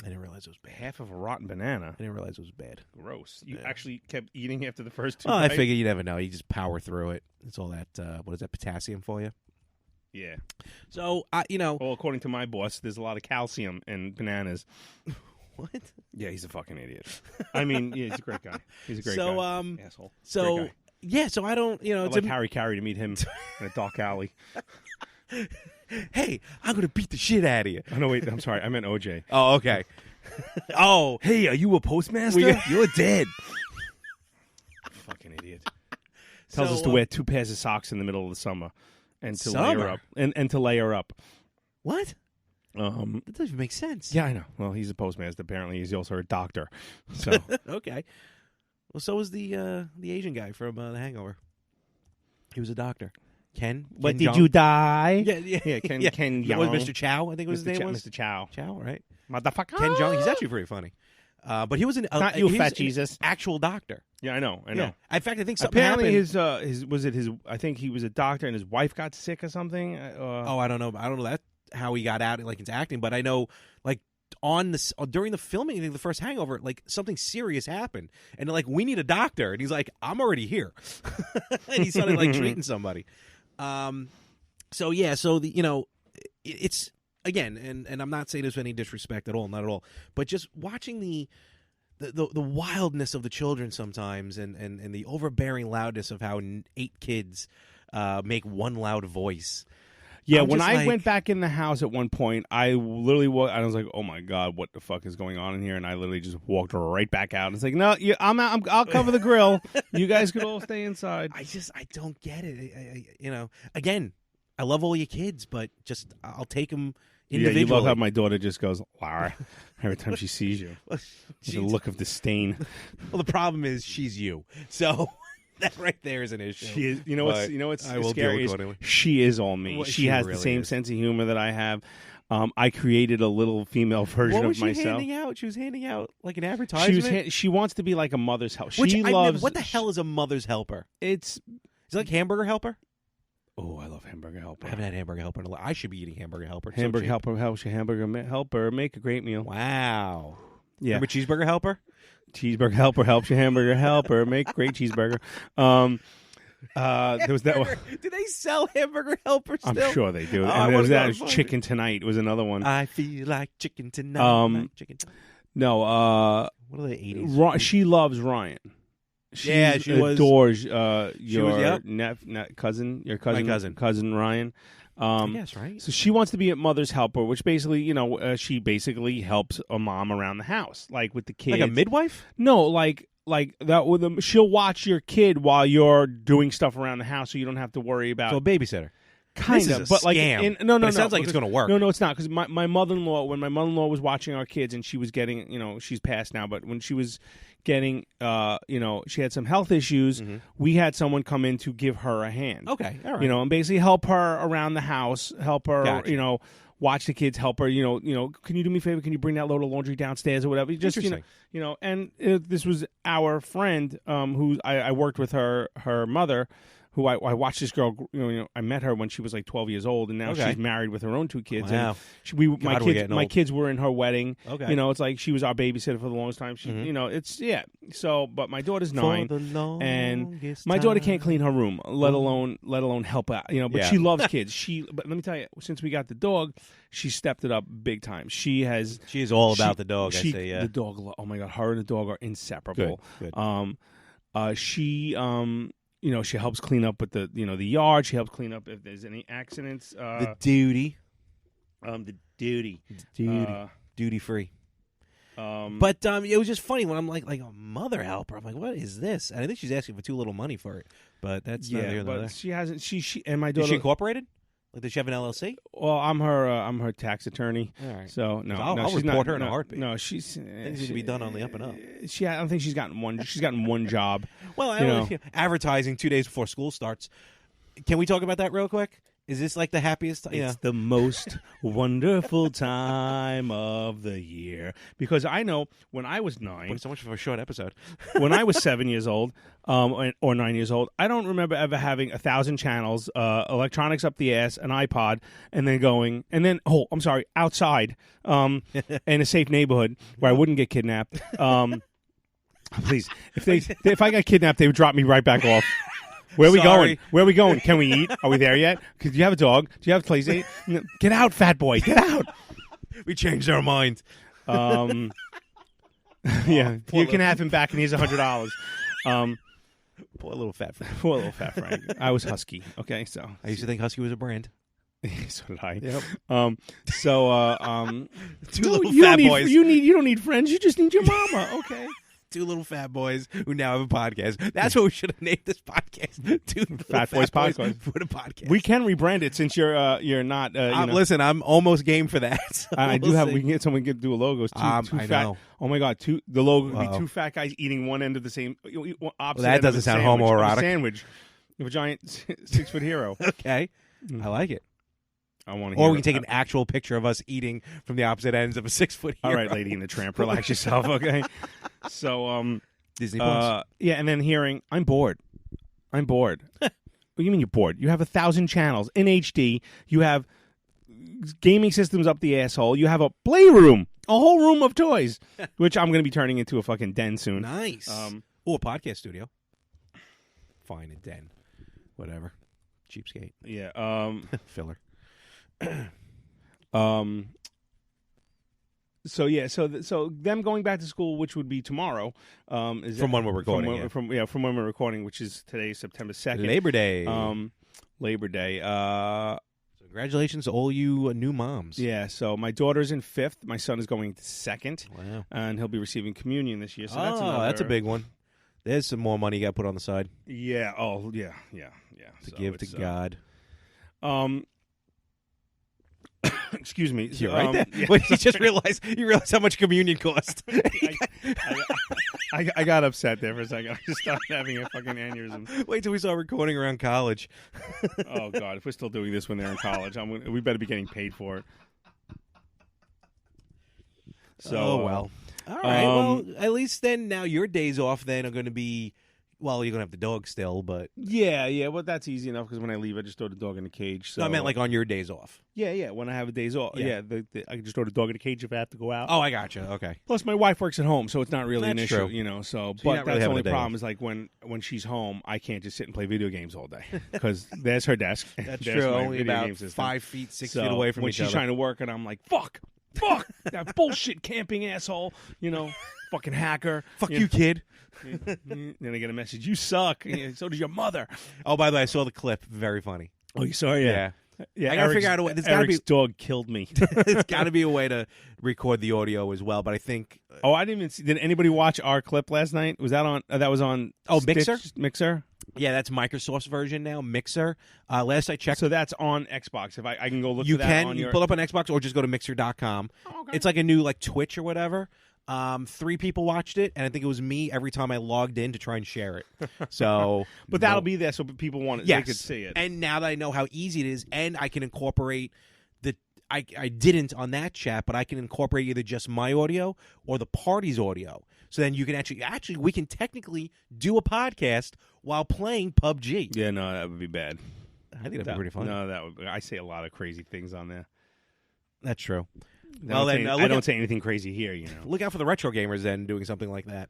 Speaker 2: I didn't realize it was bad.
Speaker 1: Half of a rotten banana?
Speaker 2: I didn't realize it was bad.
Speaker 1: Gross. You actually kept eating after the first 2
Speaker 2: bites? I figured you never know. You just power through it. It's all that, what is that, potassium for you?
Speaker 1: Yeah.
Speaker 2: So,
Speaker 1: Well, according to my boss, there's a lot of calcium in bananas.
Speaker 2: What?
Speaker 1: Yeah, he's a fucking idiot. I mean, yeah, he's a great guy. He's a great guy. Asshole.
Speaker 2: So,
Speaker 1: great guy.
Speaker 2: Yeah, so I don't,
Speaker 1: I'd like Harry Carey to meet him in a dark alley.
Speaker 2: Hey, I'm going to beat the shit out of you.
Speaker 1: Oh, no, wait. I'm sorry. I meant OJ.
Speaker 2: Oh, okay. Oh.
Speaker 1: Hey, are you a postmaster? You're dead. Fucking idiot. Tells us to wear 2 pairs of socks in the middle of the summer and to layer up. And to layer up.
Speaker 2: What? That doesn't even make sense.
Speaker 1: Yeah, I know. Well, he's a postmaster. Apparently, he's also a doctor. So
Speaker 2: okay. Well, so was the Asian guy from The Hangover. He was a doctor. Ken?
Speaker 1: But did you die?
Speaker 2: Yeah.
Speaker 1: Ken Young.
Speaker 2: Was Mr. Chow, I think his name was?
Speaker 1: Mr. Chow.
Speaker 2: Chow, right?
Speaker 1: Motherfucker.
Speaker 2: Ken Jeong. He's actually pretty funny. But he was an
Speaker 1: not you, fat Jesus.
Speaker 2: Actual doctor.
Speaker 1: Yeah, I know.
Speaker 2: Yeah. In fact, I think something
Speaker 1: apparently
Speaker 2: happened.
Speaker 1: I think he was a doctor and his wife got sick or something.
Speaker 2: I don't know. I don't know how he got out like into acting, but I know like on this during the filming of the first Hangover, like something serious happened, and they're like, we need a doctor, and he's like, I'm already here, and he started like treating somebody. So it's again, and I'm not saying there's any disrespect at all, not at all, but just watching the wildness of the children sometimes, and the overbearing loudness of how 8 kids make one loud voice.
Speaker 1: Yeah, when I went back in the house at one point, I literally I was like, "Oh my god, what the fuck is going on in here?" And I literally just walked right back out. It's like, "No, I'm out. I'll cover the grill. You guys could all stay inside."
Speaker 2: I don't get it. Again, I love all your kids, but just I'll take them individually.
Speaker 1: Yeah, you love how my daughter just goes, "Lara," every time she sees you. With a look of disdain.
Speaker 2: Well, the problem is she's you, so. That right there is an issue.
Speaker 1: She is, what's scary is she is all me. She has really the same sense of humor that I have. I created a little female version of myself. What was she handing
Speaker 2: out? She was handing out like an advertisement?
Speaker 1: She wants to be like a mother's helper.
Speaker 2: What the hell is a mother's helper?
Speaker 1: Is
Speaker 2: it like hamburger helper?
Speaker 1: Oh, I love hamburger helper.
Speaker 2: I haven't had hamburger helper in a while. I should be eating hamburger helper.
Speaker 1: Hamburger helper helps you. Hamburger helper make a great meal.
Speaker 2: Wow.
Speaker 1: Yeah.
Speaker 2: Remember cheeseburger helper?
Speaker 1: Cheeseburger helper helps your hamburger helper make a great cheeseburger. There was that one.
Speaker 2: Do they sell hamburger helper still?
Speaker 1: I'm sure they do. And there was that Chicken Tonight was another one.
Speaker 2: I feel like chicken tonight.
Speaker 1: No.
Speaker 2: What are the 80s?
Speaker 1: She loves Ryan. She adores your cousin Ryan.
Speaker 2: Yes, right.
Speaker 1: So she wants to be a mother's helper, which basically, she basically helps a mom around the house, like with the kids.
Speaker 2: Like a midwife?
Speaker 1: No, like that. With them, she'll watch your kid while you're doing stuff around the house, so you don't have to worry about.
Speaker 2: So a babysitter.
Speaker 1: Kind of, but like
Speaker 2: scam.
Speaker 1: No.
Speaker 2: It sounds like it's going to work.
Speaker 1: No, it's not, because my mother-in-law, when my mother-in-law was watching our kids, and she was getting, she's passed now, but when she was getting, she had some health issues. Mm-hmm. We had someone come in to give her a hand.
Speaker 2: Okay, all right.
Speaker 1: And basically help her around the house, help her,
Speaker 2: Gotcha.
Speaker 1: Watch the kids, help her. Can you do me a favor? Can you bring that load of laundry downstairs or whatever? Just and this was our friend, who I worked with her mother. Who I watched this girl, I met her when she was like 12 years old, and now she's married with her own 2 kids.
Speaker 2: Wow.
Speaker 1: And my kids were in her wedding.
Speaker 2: Okay.
Speaker 1: It's like she was our babysitter for the longest time. So, but my daughter's 9, and my daughter can't clean her room, let alone help out. But she loves kids. But let me tell you, since we got the dog, she stepped it up big time. She is
Speaker 2: all about the dog.
Speaker 1: The dog. Oh my God, her and the dog are inseparable.
Speaker 2: Good.
Speaker 1: She helps clean up with the yard. She helps clean up if there's any accidents.
Speaker 2: The duty. Duty free. But it was just funny when I'm like a mother helper. I'm like, what is this? And I think she's asking for too little money for it. But that's not here nor there.
Speaker 1: She hasn't. She and my daughter.
Speaker 2: Is she incorporated? Like, does she have an LLC?
Speaker 1: Well, I'm her tax attorney.
Speaker 2: All right.
Speaker 1: So no,
Speaker 2: I'll
Speaker 1: she's
Speaker 2: report
Speaker 1: not,
Speaker 2: her in a heartbeat.
Speaker 1: No, things
Speaker 2: need to be done on the up and up.
Speaker 1: I don't think she's gotten one. She's gotten one job.
Speaker 2: Well, I don't know. Advertising 2 days before school starts. Can we talk about that real quick? Is this like the happiest time?
Speaker 1: It's the most wonderful time of the year. Because I know when I was 9...
Speaker 2: Boy, so much for a short episode.
Speaker 1: When I was 7 years old, or 9 years old, I don't remember ever having 1,000 channels, electronics up the ass, an iPod, outside, in a safe neighborhood where I wouldn't get kidnapped. Please, if I got kidnapped, they would drop me right back off. Where are we going? Where are we going? Can we eat? Are we there yet? Do you have a dog? Do you have a place to eat? Get out, fat boy. Get out.
Speaker 2: We changed our minds.
Speaker 1: Yeah, you can have him back, and here's $100.
Speaker 2: Poor little fat Frank.
Speaker 1: Poor little fat Frank. I was husky. Okay, so
Speaker 2: I used to think husky was a brand.
Speaker 1: So did I.
Speaker 2: Yep.
Speaker 1: Two little fat boys. You don't need friends. You just need your mama. Okay.
Speaker 2: 2 little fat boys who now have a podcast. That's what we should have named this podcast. 2
Speaker 1: Fat Boys Podcast.
Speaker 2: For the podcast.
Speaker 1: We can rebrand it since you're not.
Speaker 2: Listen, I'm almost game for that. So
Speaker 1: I do have. We can get someone to do a logo. Two
Speaker 2: I
Speaker 1: fat.
Speaker 2: know.
Speaker 1: Oh my God! The logo would be 2 fat guys eating one end of the same. Opposite
Speaker 2: that doesn't sound homoerotic.
Speaker 1: Sandwich. You have a giant 6-foot hero.
Speaker 2: Okay, I like it.
Speaker 1: I want to.
Speaker 2: Or we can take an actual picture of us eating from the opposite ends of a 6-foot hero.
Speaker 1: All right, Lady and the Tramp, relax yourself, okay? So,
Speaker 2: Disney Plus.
Speaker 1: Yeah, and then hearing, I'm bored. What do you mean you're bored? You have 1,000 channels in HD. You have gaming systems up the asshole. You have a playroom A whole room of toys, which I'm going to be turning into a fucking den soon.
Speaker 2: Nice. A podcast studio. Fine, a den. Whatever. Cheapskate.
Speaker 1: Yeah.
Speaker 2: Filler.
Speaker 1: So them going back to school, which would be tomorrow, is
Speaker 2: from when we're recording.
Speaker 1: From when we're recording, which is today, September 2nd,
Speaker 2: Labor Day.
Speaker 1: Labor Day.
Speaker 2: So congratulations to all you new moms.
Speaker 1: Yeah. So my daughter's in 5th. My son is going to 2nd.
Speaker 2: Wow.
Speaker 1: And he'll be receiving communion this year. So
Speaker 2: that's a big one. There's some more money you got to put on the side.
Speaker 1: Yeah. Oh, yeah.
Speaker 2: To give to God.
Speaker 1: Excuse me.
Speaker 2: You're right there. Yeah. Wait, you realize how much communion cost.
Speaker 1: I got upset there for a second. I just started having a fucking aneurysm.
Speaker 2: Wait till we start recording around college.
Speaker 1: Oh God! If we're still doing this when they're in college, we better be getting paid for it. So,
Speaker 2: well. All right. Well, at least then now your days off then are going to be. Well, you're going to have the dog still, but...
Speaker 1: Yeah, well, that's easy enough because when I leave, I just throw the dog in the cage. So...
Speaker 2: No, I meant like on your days off.
Speaker 1: Yeah, when I have a days off. Yeah, I can just throw the dog in the cage if I have to go out.
Speaker 2: Oh, I gotcha, okay.
Speaker 1: Plus, my wife works at home, so it's not really an issue,
Speaker 2: true.
Speaker 1: So
Speaker 2: but
Speaker 1: that's the only problem is like when she's home, I can't just sit and play video games all day because there's her desk.
Speaker 2: That's
Speaker 1: there's
Speaker 2: true, only about 5 feet, 6 feet away from
Speaker 1: when
Speaker 2: each
Speaker 1: she's
Speaker 2: other.
Speaker 1: trying to work and I'm like, fuck, that bullshit camping asshole, fucking hacker.
Speaker 2: Fuck you, kid.
Speaker 1: Then I get a message. You suck. So does your mother.
Speaker 2: Oh, by the way, I saw the clip. Very funny.
Speaker 1: Oh, you saw it? Yeah.
Speaker 2: I gotta figure out a way.
Speaker 1: Eric's dog killed me.
Speaker 2: There's got to be a way to record the audio as well. But I think.
Speaker 1: Oh, I didn't even see. Did anybody watch our clip last night? Was that on? That was on.
Speaker 2: Oh, Mixer.
Speaker 1: Mixer.
Speaker 2: Yeah, that's Microsoft's version now. Mixer. Last I checked,
Speaker 1: so that's on Xbox. If I can go look.
Speaker 2: You
Speaker 1: for that
Speaker 2: can.
Speaker 1: On
Speaker 2: You pull up on Xbox or just go to Mixer.com.
Speaker 1: Oh, okay.
Speaker 2: It's like a new Twitch or whatever. 3 people watched it, and I think it was me every time I logged in to try and share it. So,
Speaker 1: but that'll be there so people want it.
Speaker 2: Yes.
Speaker 1: They could see it.
Speaker 2: And now that I know how easy it is, and I can incorporate I didn't on that chat, but I can incorporate either just my audio or the party's audio. So then you can actually we can technically do a podcast while playing PUBG.
Speaker 1: Yeah, no, that would be bad.
Speaker 2: I think that'd be pretty fun.
Speaker 1: No, that would. I say a lot of crazy things on there.
Speaker 2: That's true.
Speaker 1: Well, then I don't say anything crazy here.
Speaker 2: Look out for the retro gamers then doing something like that.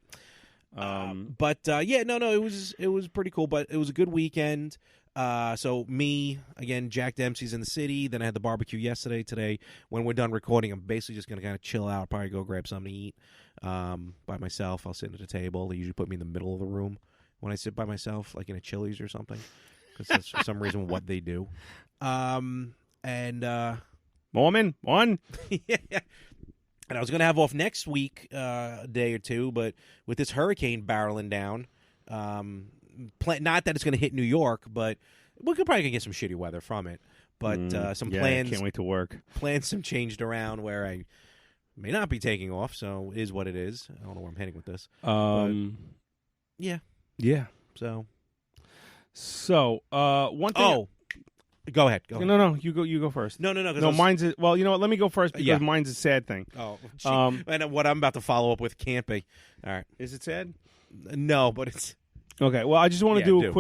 Speaker 2: It was pretty cool. But it was a good weekend. So me again, Jack Dempsey's in the city. Then I had the barbecue yesterday. Today, when we're done recording, I'm basically just gonna kind of chill out. Probably go grab something to eat by myself. I'll sit at a table. They usually put me in the middle of the room when I sit by myself, like in a Chili's or something, because that's for some reason what they do.
Speaker 1: Mormon, one.
Speaker 2: Yeah. And I was going to have off next week, a day or two, but with this hurricane barreling down, not that it's going to hit New York, but we could probably get some shitty weather from it. But some plans.
Speaker 1: I can't wait to work.
Speaker 2: Plans some changed around where I may not be taking off, so it is what it is. I don't know where I'm heading with this. Yeah. So
Speaker 1: one thing.
Speaker 2: Oh. Go ahead.
Speaker 1: No. You go first.
Speaker 2: No.
Speaker 1: Mine's. Well, you know what? Let me go first because mine's a sad thing.
Speaker 2: Oh. And what I'm about to follow up with can't be. All right.
Speaker 1: Is it sad?
Speaker 2: No, but it's
Speaker 1: okay. Well, I just want to do a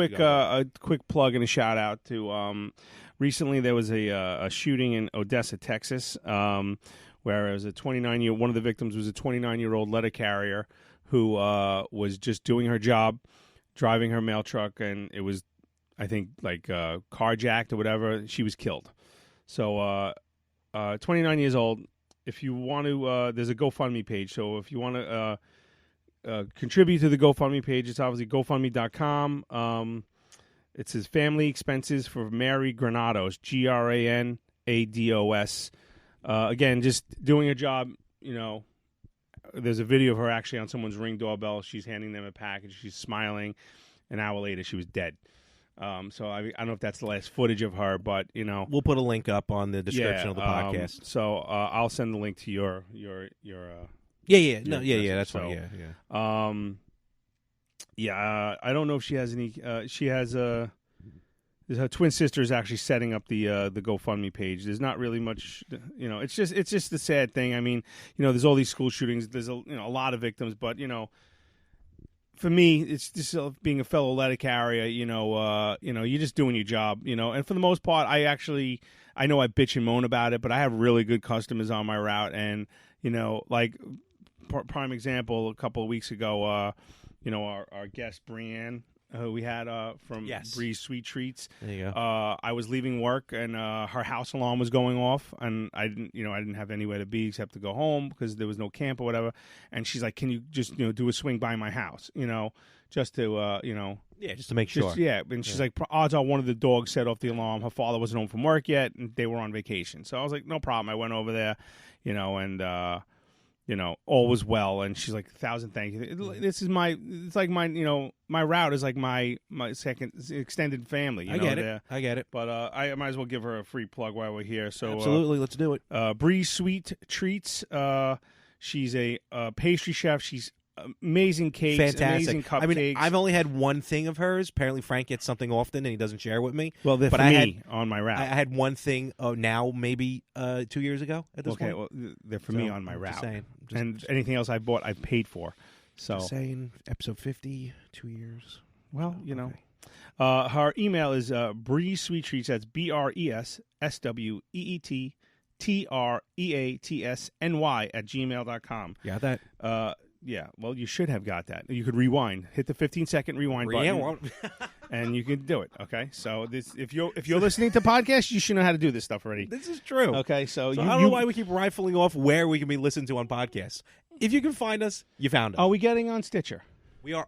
Speaker 1: quick plug and a shout out to. Recently, there was a shooting in Odessa, Texas, where it was a 29-year. One of the victims was a 29-year-old letter carrier who was just doing her job, driving her mail truck, and it was, I think, like carjacked or whatever. She was killed. So 29 years old. If you want to, there's a GoFundMe page. So if you want to contribute to the GoFundMe page, it's obviously GoFundMe.com. It says family expenses for Mary Granados, Granados. Again, just doing a job, there's a video of her actually on someone's Ring doorbell. She's handing them a package. She's smiling. An hour later, she was dead. So I don't know if that's the last footage of her, but
Speaker 2: we'll put a link up on the description of the podcast.
Speaker 1: So I'll send the link to your
Speaker 2: that's fine.
Speaker 1: I don't know if she has any. She has her twin sister is actually setting up the GoFundMe page. There's not really much, It's just the sad thing. I mean, there's all these school shootings. There's a lot of victims, but for me, it's just being a fellow letter carrier. You're just doing your job. And for the most part, I know I bitch and moan about it, but I have really good customers on my route. And like prime example, a couple of weeks ago, our guest Brianne, who we had from Breeze Sweet Treats.
Speaker 2: There you go.
Speaker 1: I was leaving work and her house alarm was going off, and I didn't have anywhere to be except to go home because there was no camp or whatever. And she's like, "Can you just do a swing by my house? Just to
Speaker 2: just to make sure."
Speaker 1: And she's like, "Odds are one of the dogs set off the alarm. Her father wasn't home from work yet, and they were on vacation." So I was like, "No problem." I went over there, and all was well. And she's like, 1,000 thank you. It's like my route is like my second extended family.
Speaker 2: I get it.
Speaker 1: But I might as well give her a free plug while we're here. So
Speaker 2: absolutely, let's do it.
Speaker 1: Breeze Sweet Treats. She's a pastry chef. She's amazing cakes,
Speaker 2: fantastic.
Speaker 1: Amazing cupcakes.
Speaker 2: I mean, I've only had one thing of hers. Apparently, Frank gets something often, and he doesn't share with me.
Speaker 1: Well, they're
Speaker 2: but
Speaker 1: for me on my route.
Speaker 2: I had one thing now, maybe 2 years ago at this point.
Speaker 1: Well, they're for me on my route.
Speaker 2: Just saying.
Speaker 1: And anything else I bought, I paid for. So
Speaker 2: just saying, episode 50, 2 years.
Speaker 1: Well, her email is Breeze Sweet Treats. That's BRESSWEETTREATSNY @gmail.com.
Speaker 2: Got that?
Speaker 1: Yeah, well, you should have got that. You could rewind, hit the 15-second rewind button, and you can do it. Okay, so if you're listening to podcasts, you should know how to do this stuff already.
Speaker 2: This is true.
Speaker 1: Okay, so
Speaker 2: I don't know why we keep rifling off where we can be listened to on podcasts. If you can find us, you found us.
Speaker 1: Are we getting on Stitcher?
Speaker 2: We are.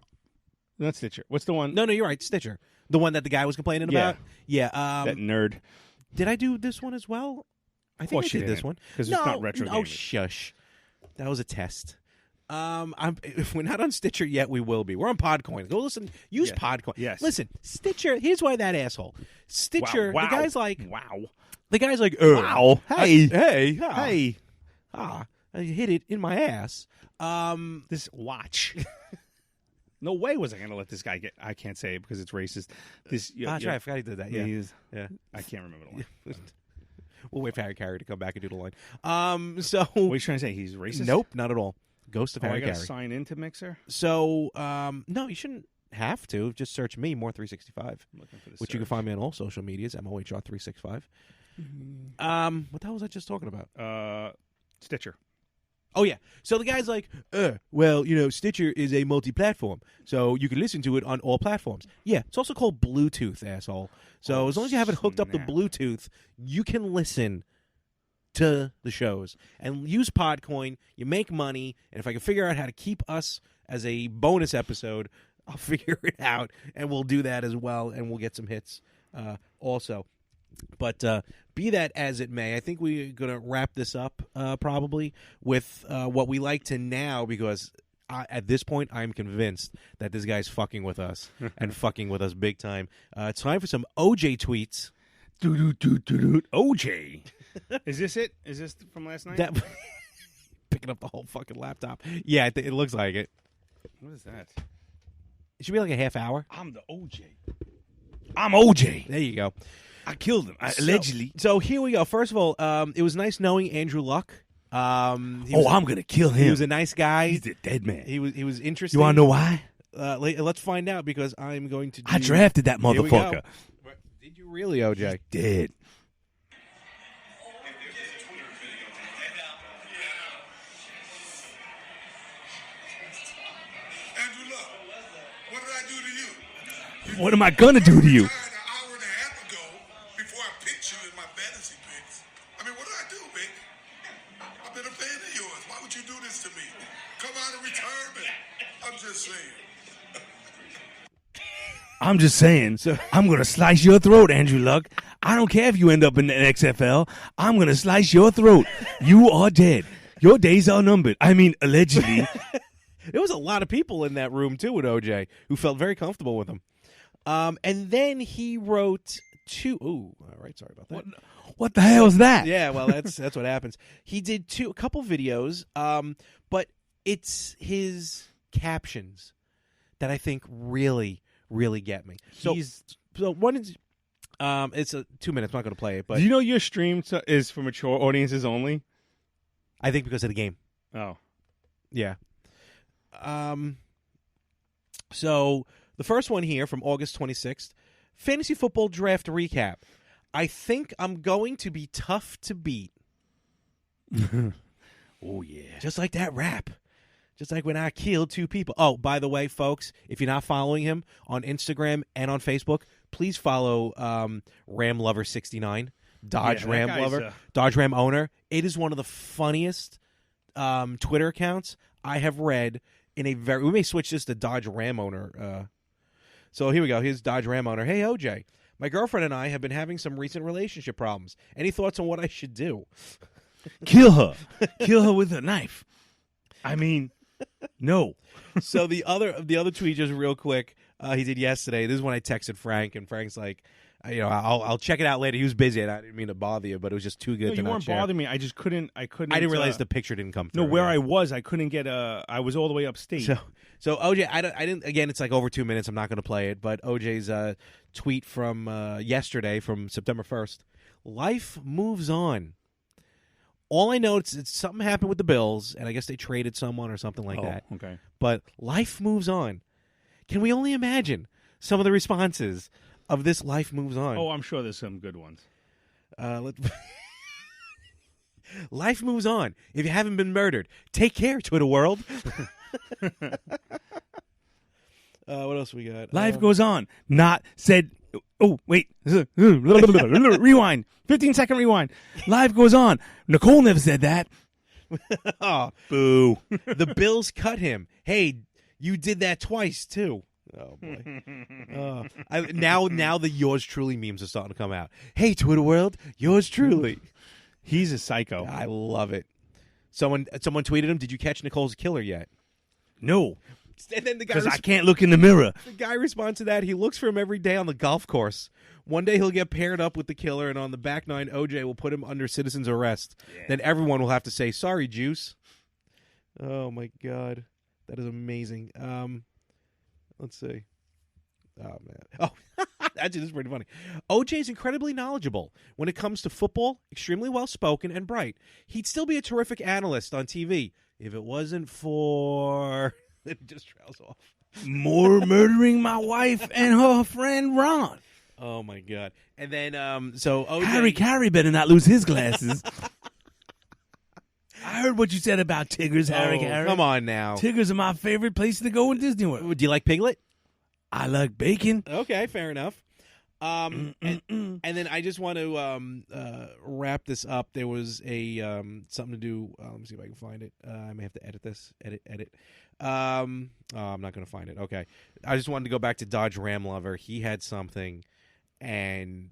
Speaker 1: Not Stitcher. What's the one?
Speaker 2: No, you're right. Stitcher, the one that the guy was complaining about. Yeah,
Speaker 1: that nerd.
Speaker 2: Did I do this one as well? I think I did this one
Speaker 1: because it's not retro.
Speaker 2: Oh, shush! That was a test. If we're not on Stitcher yet, we will be. We're on Podcoin. Go listen. Use Podcoin.
Speaker 1: Yes.
Speaker 2: Listen, Stitcher. Here's why that asshole. Stitcher.
Speaker 1: Wow.
Speaker 2: The guy's like,
Speaker 1: wow.
Speaker 2: The guy's like,
Speaker 1: wow. Hey.
Speaker 2: Hey. I hit it in my ass.
Speaker 1: This watch. No way was I going to let this guy get. I can't say it because it's racist. This.
Speaker 2: That's right. I forgot he did that. Yeah.
Speaker 1: Yeah. I can't remember the line.
Speaker 2: We'll wait for Harry Carey to come back and do the line. So
Speaker 1: what are you trying to say? He's racist?
Speaker 2: Nope, not at all. Ghost of Harry
Speaker 1: Carey. I
Speaker 2: got
Speaker 1: to sign into Mixer?
Speaker 2: So, no, you shouldn't have to. Just search me, More365, which you can find me on all social medias, MOHR365. Mm-hmm. What the hell was I just talking about?
Speaker 1: Stitcher.
Speaker 2: Oh, yeah. So the guy's like, Stitcher is a multi-platform, so you can listen to it on all platforms. Yeah, it's also called Bluetooth, asshole. So as long as you have it hooked up to Bluetooth, you can listen to the shows and use Podcoin. You make money, and if I can figure out how to keep us as a bonus episode, I'll figure it out, and we'll do that as well, and we'll get some hits also. But be that as it may, I think we're going to wrap this up probably with what we like to now, because at this point I'm convinced that this guy's fucking with us and fucking with us big time. It's time for some OJ tweets.
Speaker 1: OJ. Is this it? Is this from last night?
Speaker 2: Picking up the whole fucking laptop. Yeah, it looks like it.
Speaker 1: What is that?
Speaker 2: It should be like a half hour.
Speaker 1: I'm the OJ. I'm OJ.
Speaker 2: There you go.
Speaker 1: I killed him, allegedly.
Speaker 2: So here we go. First of all, it was nice knowing Andrew Luck.
Speaker 1: I'm going to kill him.
Speaker 2: He was a nice guy.
Speaker 1: He's the dead man.
Speaker 2: He was interesting.
Speaker 1: You want to know why?
Speaker 2: Let's find out, because I'm going to
Speaker 1: I drafted that motherfucker.
Speaker 2: Did you really, OJ?
Speaker 1: He's dead.
Speaker 3: Andrew Luck, what did I do to you?
Speaker 1: What am I going to do to you? I'm just saying, I'm going to slice your throat, Andrew Luck. I don't care if you end up in the XFL. I'm going to slice your throat. You are dead. Your days are numbered. I mean, allegedly.
Speaker 2: There was a lot of people in that room, too, with OJ, who felt very comfortable with him. And then he wrote two... Ooh, all right, sorry about that.
Speaker 1: What the hell is that?
Speaker 2: Yeah, well, that's what happens. He did a couple videos, but it's his captions that I think really get me. So one is, it's 2 minutes. I'm not going to play it, but
Speaker 1: do you know your stream is for mature audiences only?
Speaker 2: I think because of the game.
Speaker 1: Oh,
Speaker 2: yeah. So the first one here from August 26th, fantasy football draft recap. I think I'm going to be tough to beat.
Speaker 1: Oh, yeah.
Speaker 2: Just like that rap. Just like when I killed 2 people. Oh, by the way, folks, if you're not following him on Instagram and on Facebook, please follow RamLover69, Dodge Ram Lover, Dodge Ram owner. It is one of the funniest Twitter accounts I have read in a very... We may switch this to Dodge Ram owner. So here we go. Here's Dodge Ram owner. Hey, OJ. My girlfriend and I have been having some recent relationship problems. Any thoughts on what I should do?
Speaker 1: Kill her. Kill her with a knife. I mean, no.
Speaker 2: So the other tweet, just real quick, he did yesterday. This is when I texted Frank, and Frank's like, I'll check it out later. He was busy, and I didn't mean to bother you, but it was just too good to not share.
Speaker 1: You weren't bothering me. I just couldn't. I
Speaker 2: didn't realize the picture didn't come through.
Speaker 1: No, where I was, I couldn't get I was all the way upstate.
Speaker 2: So OJ, I didn't. Again, it's like over 2 minutes. I'm not going to play it, but OJ's tweet from yesterday, from September 1st. Life moves on. All I know is something happened with the Bills, and I guess they traded someone or something like that.
Speaker 1: Okay.
Speaker 2: But life moves on. Can we only imagine some of the responses of this life moves on?
Speaker 1: Oh, I'm sure there's some good ones.
Speaker 2: Life moves on. If you haven't been murdered, take care, Twitter world. What else we got?
Speaker 1: Life goes on. Not said. Oh, wait. Rewind. 15-second rewind. Life goes on. Nicole never said that.
Speaker 2: Oh,
Speaker 1: boo.
Speaker 2: The Bills cut him. Hey, you did that twice, too. Oh, boy. Now the yours truly memes are starting to come out. Hey, Twitter world, yours truly.
Speaker 1: He's a psycho.
Speaker 2: I love it. Someone tweeted him, did you catch Nicole's killer yet?
Speaker 1: No.
Speaker 2: And then the guy
Speaker 1: because I can't look in the mirror.
Speaker 2: The guy responds to that. He looks for him every day on the golf course. One day he'll get paired up with the killer, and on the back nine, OJ will put him under citizen's arrest. Yeah. Then everyone will have to say, sorry, Juice. Oh, my God. That is amazing. Let's see. Oh, man. Oh, actually, this is pretty funny. OJ is incredibly knowledgeable. When it comes to football, extremely well-spoken and bright. He'd still be a terrific analyst on TV if it wasn't for... It just trails off.
Speaker 1: More murdering my wife and her friend Ron.
Speaker 2: Oh, my God. And then, so OJ...
Speaker 1: Harry Carey better not lose his glasses. I heard what you said about Tiggers, Harry Carey.
Speaker 2: Come on now.
Speaker 1: Tiggers are my favorite place to go in Disney World.
Speaker 2: Do you like Piglet?
Speaker 1: I like bacon.
Speaker 2: Okay, fair enough. And then I just want to wrap this up. There was a something to do. Let me see if I can find it. I may have to edit this. Edit. I'm not going to find it. Okay. I just wanted to go back to Dodge Ram Lover. He had something, and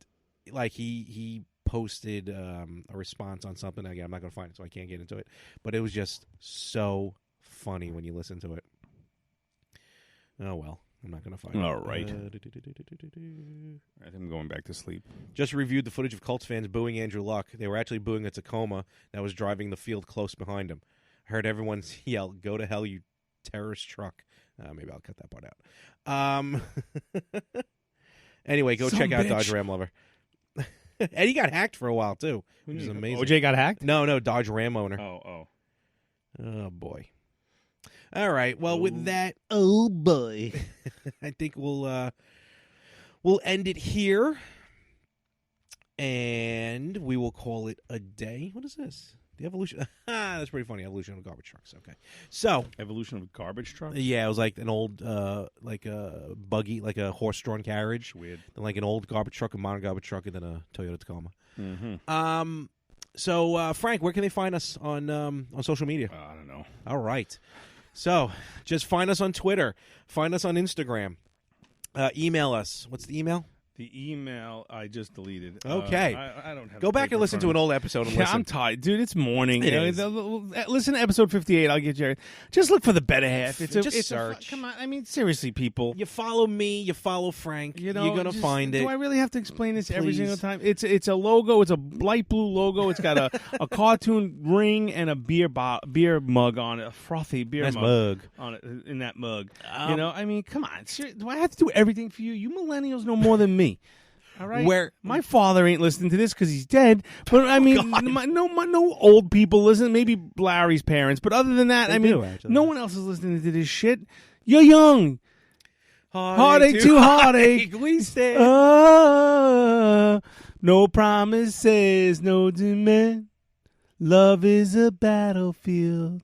Speaker 2: like he posted a response on something. Again, I'm not going to find it, so I can't get into it. But it was just so funny when you listen to it. Oh, well. I'm not going to find it.
Speaker 1: All right. I think I'm going back to sleep.
Speaker 2: Just reviewed the footage of Colts fans booing Andrew Luck. They were actually booing a Tacoma that was driving the field close behind him. I heard everyone yell, "Go to hell, you terrorist truck." Maybe I'll cut that part out. Anyway, go check out Dodge Ram Lover. And he got hacked for a while, too, which is amazing.
Speaker 1: OJ got hacked?
Speaker 2: No, Dodge Ram owner.
Speaker 1: Oh,
Speaker 2: boy. All right. Well, with that,
Speaker 1: oh boy,
Speaker 2: I think we'll end it here, and we will call it a day. What is this? The evolution. That's pretty funny. Evolution of garbage trucks. Okay. So
Speaker 1: evolution of a garbage truck.
Speaker 2: Yeah, it was like an old, like a buggy, like a horse-drawn carriage.
Speaker 1: Weird.
Speaker 2: Then like an old garbage truck, a modern garbage truck, and then a Toyota Tacoma.
Speaker 1: Mm-hmm.
Speaker 2: So Frank, where can they find us on social media?
Speaker 1: I don't know.
Speaker 2: All right. So, just find us on Twitter. Find us on Instagram. Email us. What's the email?
Speaker 1: The email I just deleted.
Speaker 2: Okay.
Speaker 1: I don't have.
Speaker 2: Go back and listen to an old episode and listen.
Speaker 1: I'm tired. Dude, it's morning.
Speaker 2: It is.
Speaker 1: Listen to episode 58. I'll get you. Just look for the better half. It's
Speaker 2: search.
Speaker 1: Come on. I mean, seriously, people.
Speaker 2: You follow me. You follow Frank. You're going to find it.
Speaker 1: Do I really have to explain this every single time? It's a logo. It's a light blue logo. It's got a cartoon ring and a beer mug on it. A frothy beer
Speaker 2: mug
Speaker 1: on it, in that mug. I mean, come on. Do I have to do everything for you? You millennials know more than me. All right.
Speaker 2: Where
Speaker 1: my father ain't listening to this because he's dead. But I mean, no old people listen. Maybe Larry's parents. But other than that, no one else is listening to this shit. You're young. Heartache to heartache.
Speaker 2: We stand.
Speaker 1: No promises, no demand. Love is a battlefield.